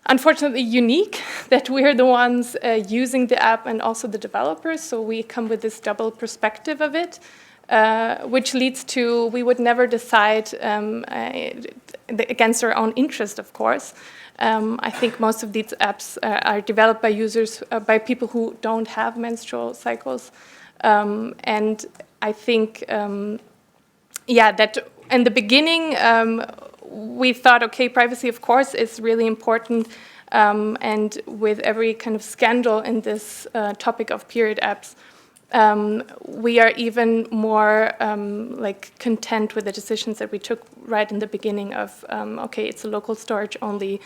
unfortunately unique that we're the ones using the app and also the developers. So we come with this double perspective of it, which leads to we would never decide against our own interest, of course. I think most of these apps are developed by users, by people who don't have menstrual cycles. And I think, that in the beginning, we thought, okay, privacy, of course, is really important. And with every kind of scandal in this topic of period apps, we are even more content with the decisions that we took right in the beginning of, okay, it's a local storage only.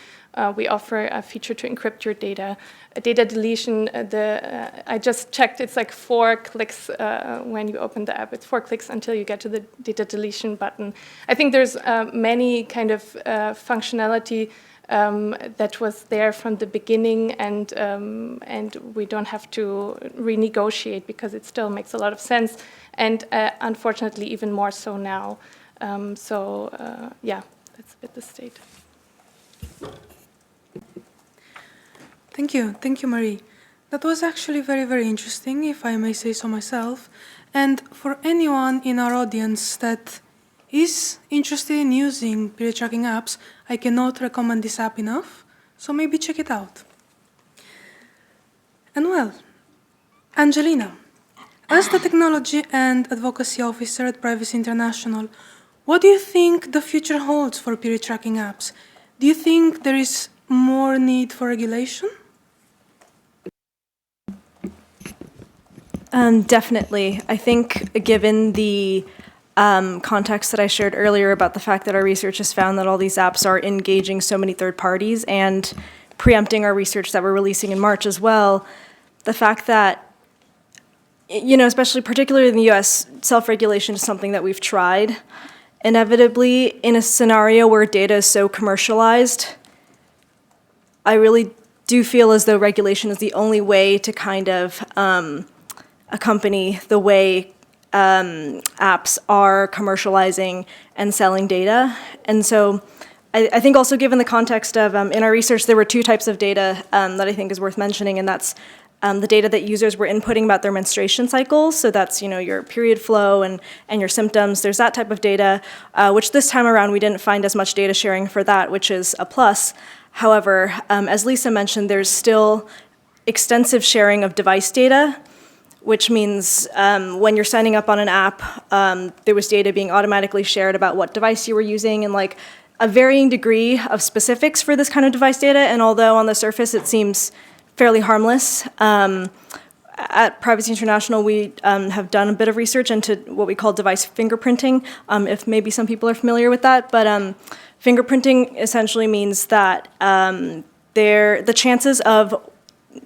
We offer a feature to encrypt your data. A data deletion, I just checked, it's like 4 clicks when you open the app. It's 4 clicks until you get to the data deletion button. I think there's many kind of functionality that was there from the beginning, and we don't have to renegotiate because it still makes a lot of sense, and unfortunately even more so now. That's a bit the state. Thank you, Marie. That was actually very, very interesting, if I may say so myself. And for anyone in our audience that is interested in using period tracking apps, I cannot recommend this app enough, so maybe check it out. And well, Angelina, as the Technology and Advocacy Officer at Privacy International, what do you think the future holds for period tracking apps? Do you think there is more need for regulation? Definitely. I think given the context that I shared earlier about the fact that our research has found that all these apps are engaging so many third parties and preempting our research that we're releasing in March as well, the fact that, especially particularly in the US, self-regulation is something that we've tried. Inevitably, in a scenario where data is so commercialized, I really do feel as though regulation is the only way to kind of accompany the way apps are commercializing and selling data. And so I think also given the context of, in our research, there were 2 types of data that I think is worth mentioning, and that's the data that users were inputting about their menstruation cycles. So that's, your period flow and your symptoms. There's that type of data, which this time around we didn't find as much data sharing for that, which is a plus. However, as Lisa mentioned, there's still extensive sharing of device data, which means when you're signing up on an app, there was data being automatically shared about what device you were using and like a varying degree of specifics for this kind of device data. And although on the surface it seems fairly harmless, at Privacy International we have done a bit of research into what we call device fingerprinting, if maybe some people are familiar with that. But fingerprinting essentially means that the chances of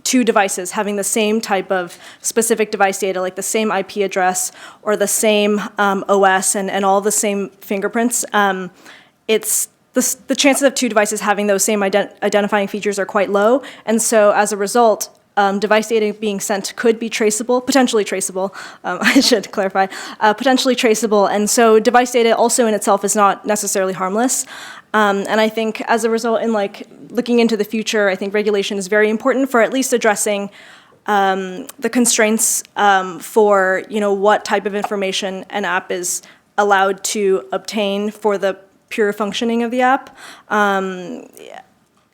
2 devices having the same type of specific device data, like the same IP address or the same OS and all the same fingerprints, it's the chances of 2 devices having those same identifying features are quite low. And so as a result, device data being sent could be traceable, potentially traceable, I should clarify, potentially traceable. And so device data also in itself is not necessarily harmless. And I think as a result, in looking into the future, I think regulation is very important for at least addressing the constraints for what type of information an app is allowed to obtain for the pure functioning of the app.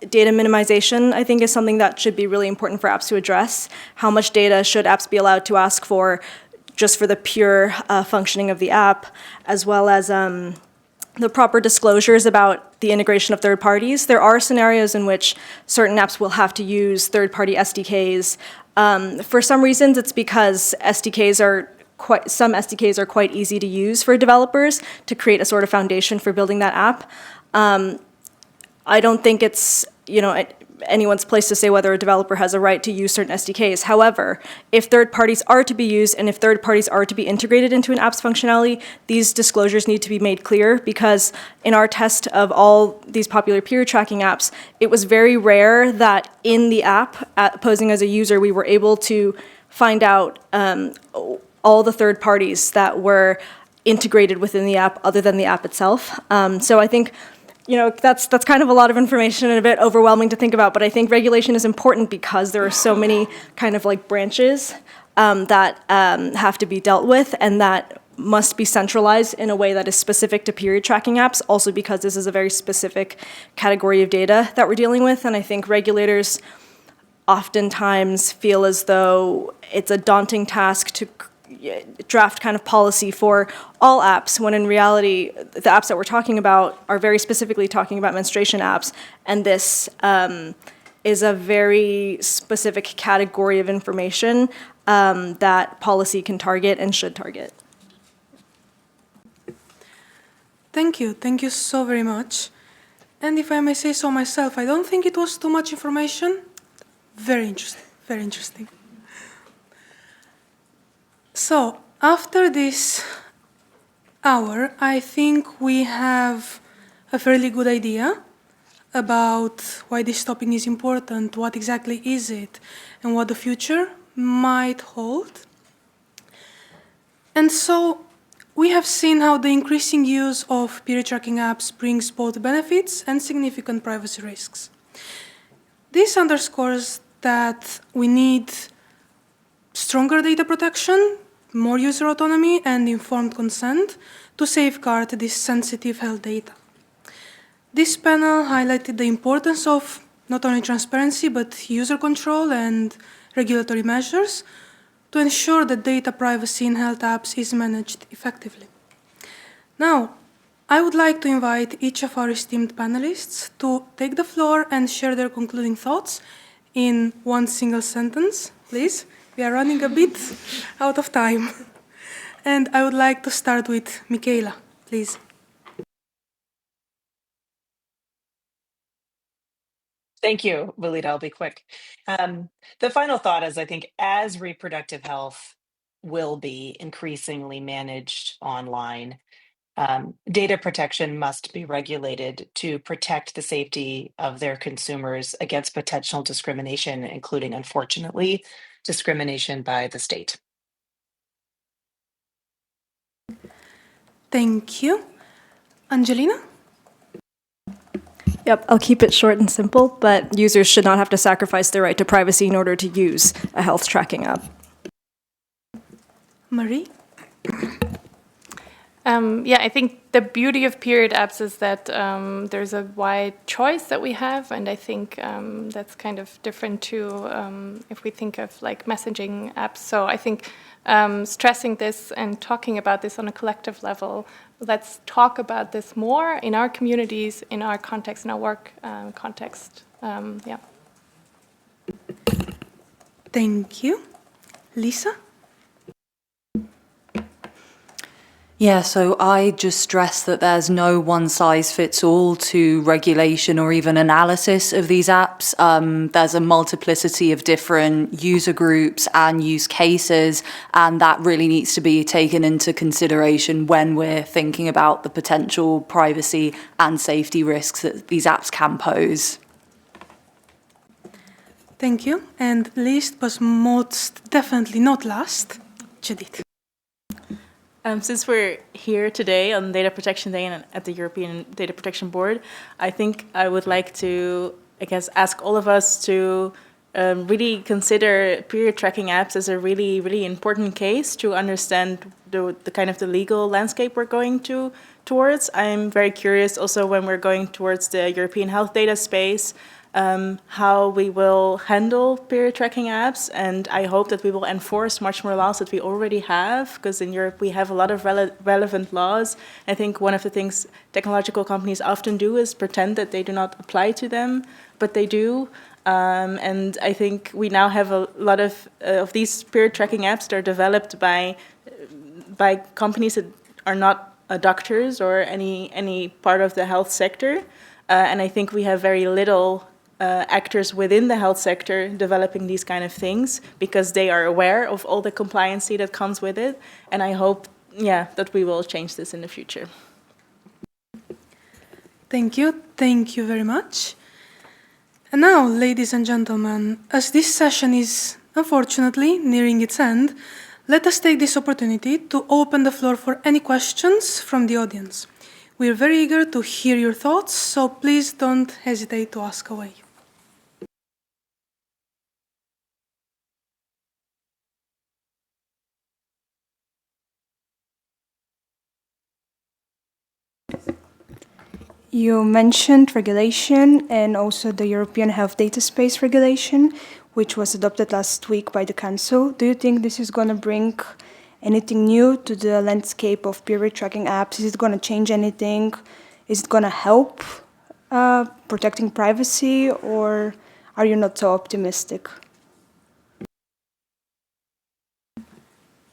Data minimization, I think, is something that should be really important for apps to address. How much data should apps be allowed to ask for just for the pure functioning of the app, as well as the proper disclosures about the integration of third parties. There are scenarios in which certain apps will have to use third-party SDKs. For some reasons, it's because some SDKs are quite easy to use for developers to create a sort of foundation for building that app. I don't think it's anyone's place to say whether a developer has a right to use certain SDKs. However, if third parties are to be used and if third parties are to be integrated into an app's functionality, these disclosures need to be made clear, because in our test of all these popular period tracking apps, it was very rare that in the app, posing as a user, we were able to find out all the third parties that were integrated within the app other than the app itself. So I think that's kind of a lot of information and a bit overwhelming to think about, but I think regulation is important because there are so many kind of like branches that have to be dealt with and that must be centralized in a way that is specific to period tracking apps, also because this is a very specific category of data that we're dealing with, and I think regulators oftentimes feel as though it's a daunting task to draft kind of policy for all apps, when in reality, the apps that we're talking about are very specifically talking about menstruation apps, and this is a very specific category of information that policy can target and should target. Thank you so very much. And if I may say so myself, I don't think it was too much information. Very interesting, very interesting. So, after this hour, I think we have a fairly good idea about why this topic is important, what exactly is it, and what the future might hold. And so, we have seen how the increasing use of period tracking apps brings both benefits and significant privacy risks. This underscores that we need stronger data protection, more user autonomy, and informed consent to safeguard this sensitive health data. This panel highlighted the importance of not only transparency, but user control and regulatory measures to ensure that data privacy in health apps is managed effectively. Now, I would like to invite each of our esteemed panelists to take the floor and share their concluding thoughts in one single sentence, please. We are running a bit out of time. And I would like to start with Michela, please. Thank you, Malina. I'll be quick. The final thought is, I think, as reproductive health will be increasingly managed online, data protection must be regulated to protect the safety of their consumers against potential discrimination, including, unfortunately, discrimination by the state. Thank you. Angelina? Yep, I'll keep it short and simple, but users should not have to sacrifice their right to privacy in order to use a health tracking app. Marie? Yeah, I think the beauty of period apps is that there's a wide choice that we have, and I think that's kind of different to if we think of like messaging apps. So I think stressing this and talking about this on a collective level, let's talk about this more in our communities, in our context, in our work context. Yeah. Thank you. Lisa? Yeah, so I just stress that there's no one-size-fits-all to regulation or even analysis of these apps. There's a multiplicity of different user groups and use cases, and that really needs to be taken into consideration when we're thinking about the potential privacy and safety risks that these apps can pose. Thank you. And least but most definitely not last, Judith. Since we're here today on Data Protection Day and at the European Data Protection Board, I think I would like to, ask all of us to really consider period tracking apps as a really, really important case to understand the kind of the legal landscape we're going towards. I'm very curious also when we're going towards the European health data space, how we will handle period tracking apps, and I hope that we will enforce much more laws that we already have, because in Europe we have a lot of relevant laws. I think one of the things technological companies often do is pretend that they do not apply to them, but they do. And I think we now have a lot of these period tracking apps that are developed by companies that are not doctors or any part of the health sector. And I think we have very little actors within the health sector developing these kind of things because they are aware of all the compliancy that comes with it. And I hope, that we will change this in the future. Thank you. Thank you very much. And now, ladies and gentlemen, as this session is unfortunately nearing its end, let us take this opportunity to open the floor for any questions from the audience. We're very eager to hear your thoughts, so please don't hesitate to ask away. You mentioned regulation and also the European Health Data Space Regulation, which was adopted last week by the Council. Do you think this is going to bring anything new to the landscape of period tracking apps? Is it going to change anything? Is it going to help protecting privacy, or are you not so optimistic?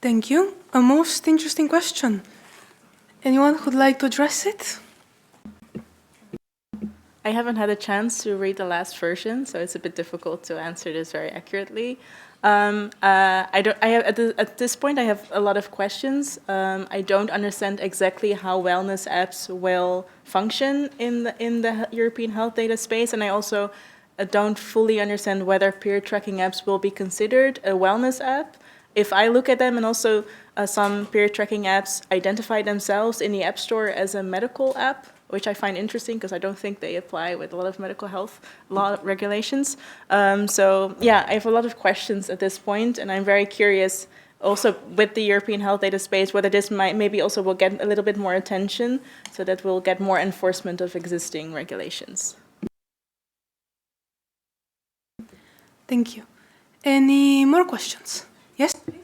Thank you. A most interesting question. Anyone who'd like to address it? I haven't had a chance to read the last version, so it's a bit difficult to answer this very accurately. At this point, I have a lot of questions. I don't understand exactly how wellness apps will function in the European health data space, and I also don't fully understand whether period tracking apps will be considered a wellness app. If I look at them, and also some period tracking apps identify themselves in the App Store as a medical app, which I find interesting because I don't think they apply with a lot of medical health law regulations. So yeah, I have a lot of questions at this point, and I'm very curious also with the European health data space whether this maybe also will get a little bit more attention so that we'll get more enforcement of existing regulations. Thank you. Any more questions? Yes, please.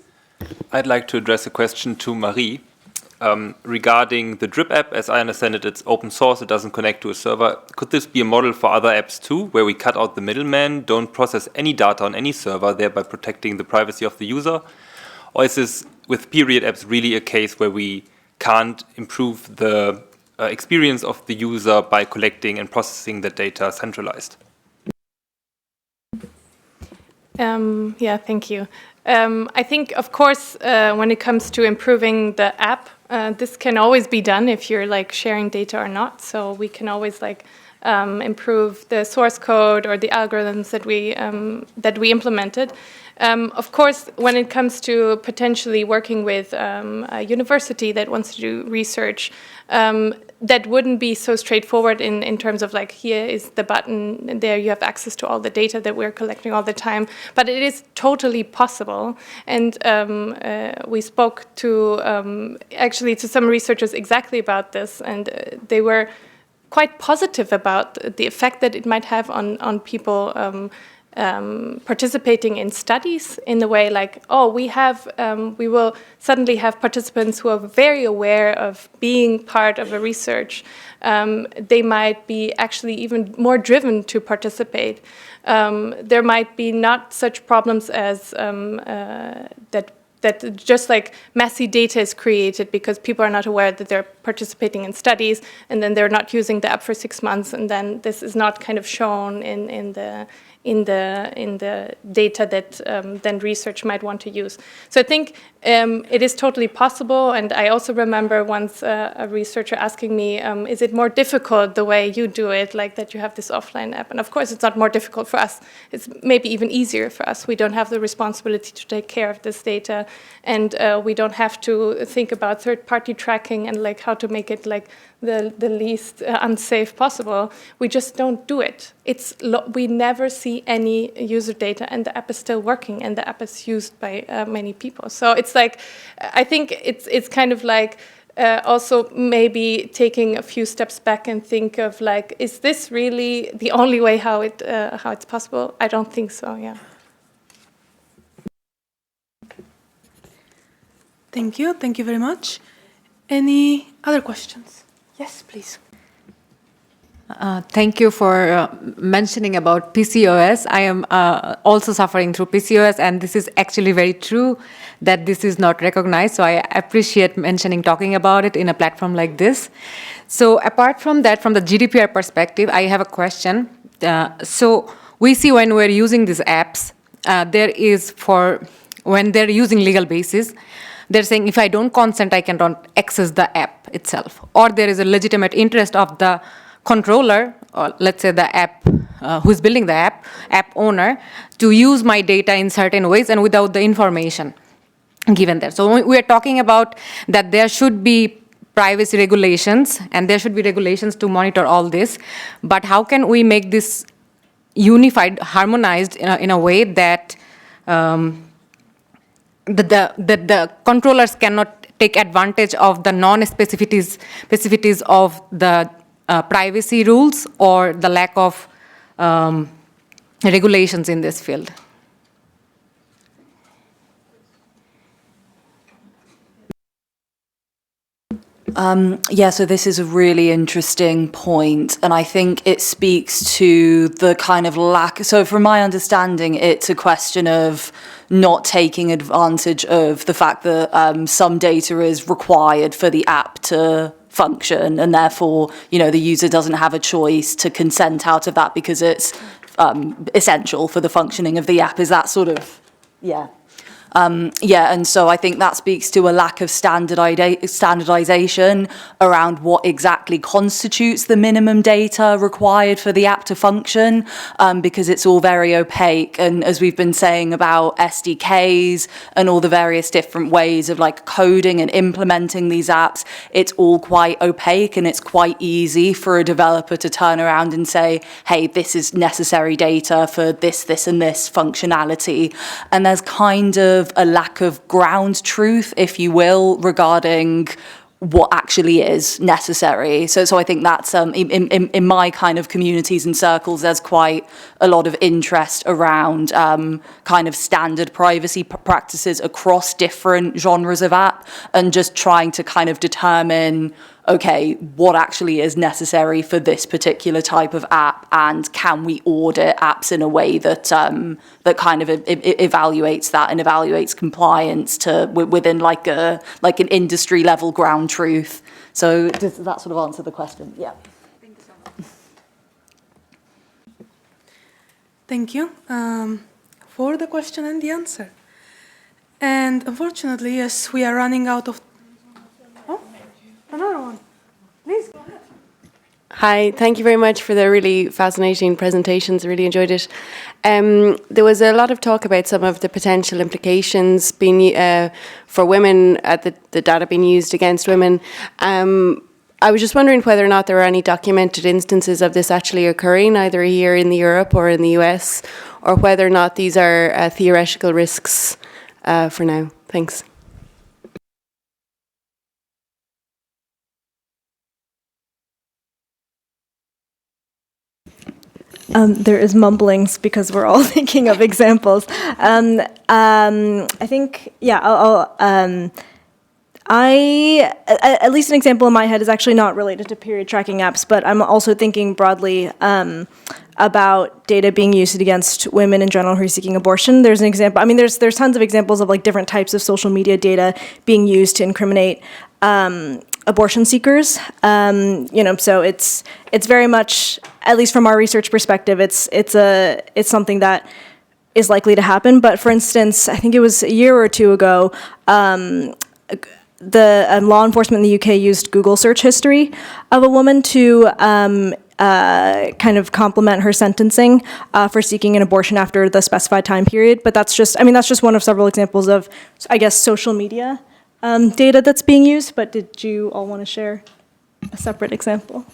I'd like to address a question to Marie. Regarding the Drip app, as I understand it, it's open source, it doesn't connect to a server. Could this be a model for other apps too, where we cut out the middleman, don't process any data on any server, thereby protecting the privacy of the user? Or is this, with period apps, really a case where we can't improve the experience of the user by collecting and processing the data centralized? Yeah, thank you. I think, of course, when it comes to improving the app, this can always be done if you're like sharing data or not. So we can always like improve the source code or the algorithms that we implemented. Of course, when it comes to potentially working with a university that wants to do research, that wouldn't be so straightforward in terms of like, here is the button, and there you have access to all the data that we're collecting all the time. But it is totally possible. And we spoke to, actually to some researchers exactly about this, and they were quite positive about the effect that it might have on people participating in studies, in the way like, oh, we will suddenly have participants who are very aware of being part of a research. They might be actually even more driven to participate. There might be not such problems as that just like messy data is created because people are not aware that they're participating in studies, and then they're not using the app for 6 months, and then this is not kind of shown in the data that then research might want to use. So I think it is totally possible, and I also remember once a researcher asking me, is it more difficult the way you do it, like that you have this offline app? And of course it's not more difficult for us, it's maybe even easier for us. We don't have the responsibility to take care of this data, and we don't have to think about third-party tracking and like how to make it like the least unsafe possible. We just don't do it. We never see any user data, and the app is still working, and the app is used by many people. So it's like, I think it's kind of like also maybe taking a few steps back and think of like, is this really the only way how it's possible? I don't think so. Yeah. Thank you. Thank you very much. Any other questions? Yes, please. Thank you for mentioning about PCOS. I am also suffering through PCOS, and this is actually very true that this is not recognized. So I appreciate talking about it in a platform like this. So apart from that, from the GDPR perspective, I have a question. So we see when we're using these apps, when they're using legal basis, they're saying if I don't consent, I cannot access the app itself. Or there is a legitimate interest of the controller, or let's say the app, who's building the app owner, to use my data in certain ways and without the information given there. So we are talking about that there should be privacy regulations, and there should be regulations to monitor all this. But how can we make this unified, harmonized in a way that the controllers cannot take advantage of the non-specificities of the privacy rules or the lack of regulations in this field? Yeah, so this is a really interesting point, and I think it speaks to the kind of lack. So from my understanding, it's a question of not taking advantage of the fact that some data is required for the app to function, and therefore, the user doesn't have a choice to consent out of that because it's essential for the functioning of the app. Is that sort of, yeah. And so I think that speaks to a lack of standardization around what exactly constitutes the minimum data required for the app to function, because it's all very opaque. And as we've been saying about SDKs and all the various different ways of coding and implementing these apps, it's all quite opaque, and it's quite easy for a developer to turn around and say, hey, this is necessary data for this, this, and this functionality. And there's kind of a lack of ground truth, if you will, regarding what actually is necessary. So I think that's in my kind of communities and circles, there's quite a lot of interest around kind of standard privacy practices across different genres of app, and just trying to kind of determine, okay, what actually is necessary for this particular type of app, and can we audit apps in a way that that kind of evaluates that and evaluates compliance to within an industry level ground truth. So does that sort of answer the question? Yeah. Thank you so much. Thank you for the question and the answer. And unfortunately, yes, we are running out of. Oh, another one. Please go ahead. Hi, thank you very much for the really fascinating presentations. I really enjoyed it. There was a lot of talk about some of the potential implications being for women, the data being used against women. I was just wondering whether or not there are any documented instances of this actually occurring, either here in Europe or in the US, or whether or not these are theoretical risks for now. Thanks. There is mumblings because we're all thinking of examples. I think, yeah, at least an example in my head is actually not related to period tracking apps, but I'm also thinking broadly about data being used against women in general who are seeking abortion. There's an example, there's tons of examples of different types of social media data being used to incriminate abortion seekers. So it's very much, at least from our research perspective, it's something that is likely to happen. But for instance, I think it was a year or two ago, the law enforcement in the UK used Google search history of a woman to kind of complement her sentencing for seeking an abortion after the specified time period. But that's just one of several examples of, I guess, social media data that's being used. But did you all want to share a separate example?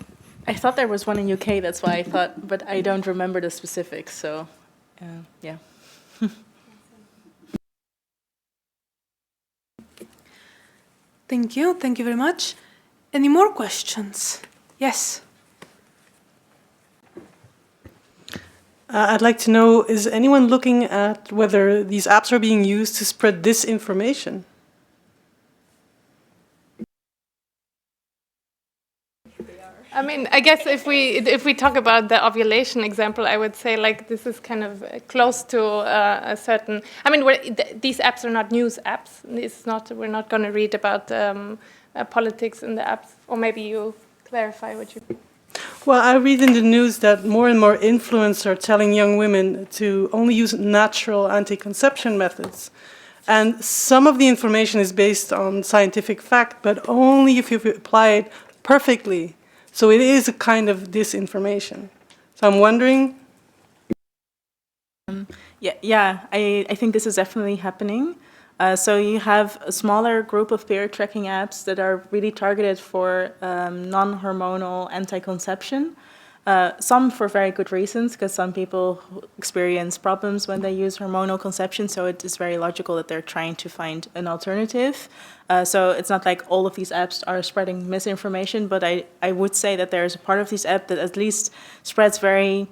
I thought there was one in UK, that's why I thought, but I don't remember the specifics, so yeah. Thank you very much. Any more questions? Yes. I'd like to know, is anyone looking at whether these apps are being used to spread disinformation? I guess if we talk about the ovulation example, I would say this is kind of close to a certain. These apps are not news apps. We're not going to read about politics in the apps. Or maybe you clarify what you. Well, I read in the news that more and more influencers are telling young women to only use natural anti-conception methods. And some of the information is based on scientific fact, but only if you apply it perfectly. So it is a kind of disinformation. So I'm wondering. I think this is definitely happening. So you have a smaller group of period tracking apps that are really targeted for non-hormonal anti-conception. Some for very good reasons, because some people experience problems when they use hormonal conception, so it is very logical that they're trying to find an alternative. So it's not like all of these apps are spreading misinformation, but I would say that there is a part of this app that at least spreads very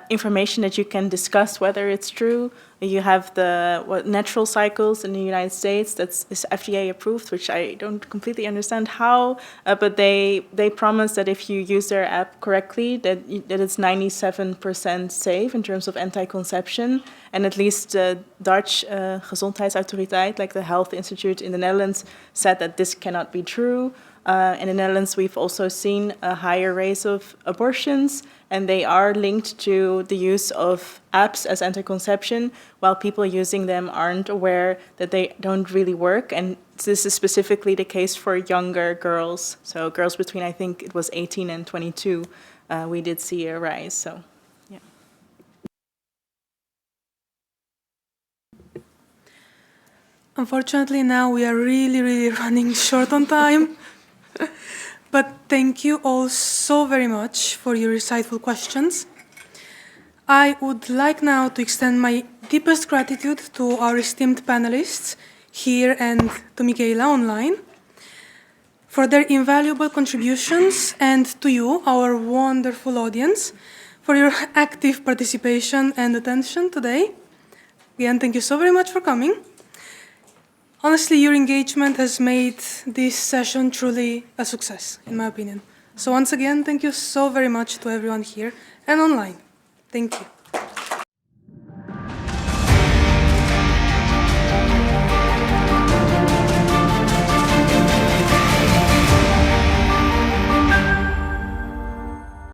information that you can discuss whether it's true. You have the natural cycles in the United States that's is FDA approved, which I don't completely understand how, but they promise that if you use their app correctly, that it's 97% safe in terms of anti-conception. And at least the Dutch Gezondheidsautoriteit, like the Health Institute in the Netherlands, said that this cannot be true. In the Netherlands, we've also seen a higher rate of abortions, and they are linked to the use of apps as anti-conception, while people using them aren't aware that they don't really work. And this is specifically the case for younger girls. So girls between, I think it was 18 and 22, we did see a rise. So, yeah. Unfortunately, now we are really running short on time. But thank you all so very much for your insightful questions. I would like now to extend my deepest gratitude to our esteemed panelists here and to Michela online for their invaluable contributions, and to you, our wonderful audience, for your active participation and attention today. Again, thank you so very much for coming. Honestly, your engagement has made this session truly a success, in my opinion. So once again, thank you so very much to everyone here and online. Thank you.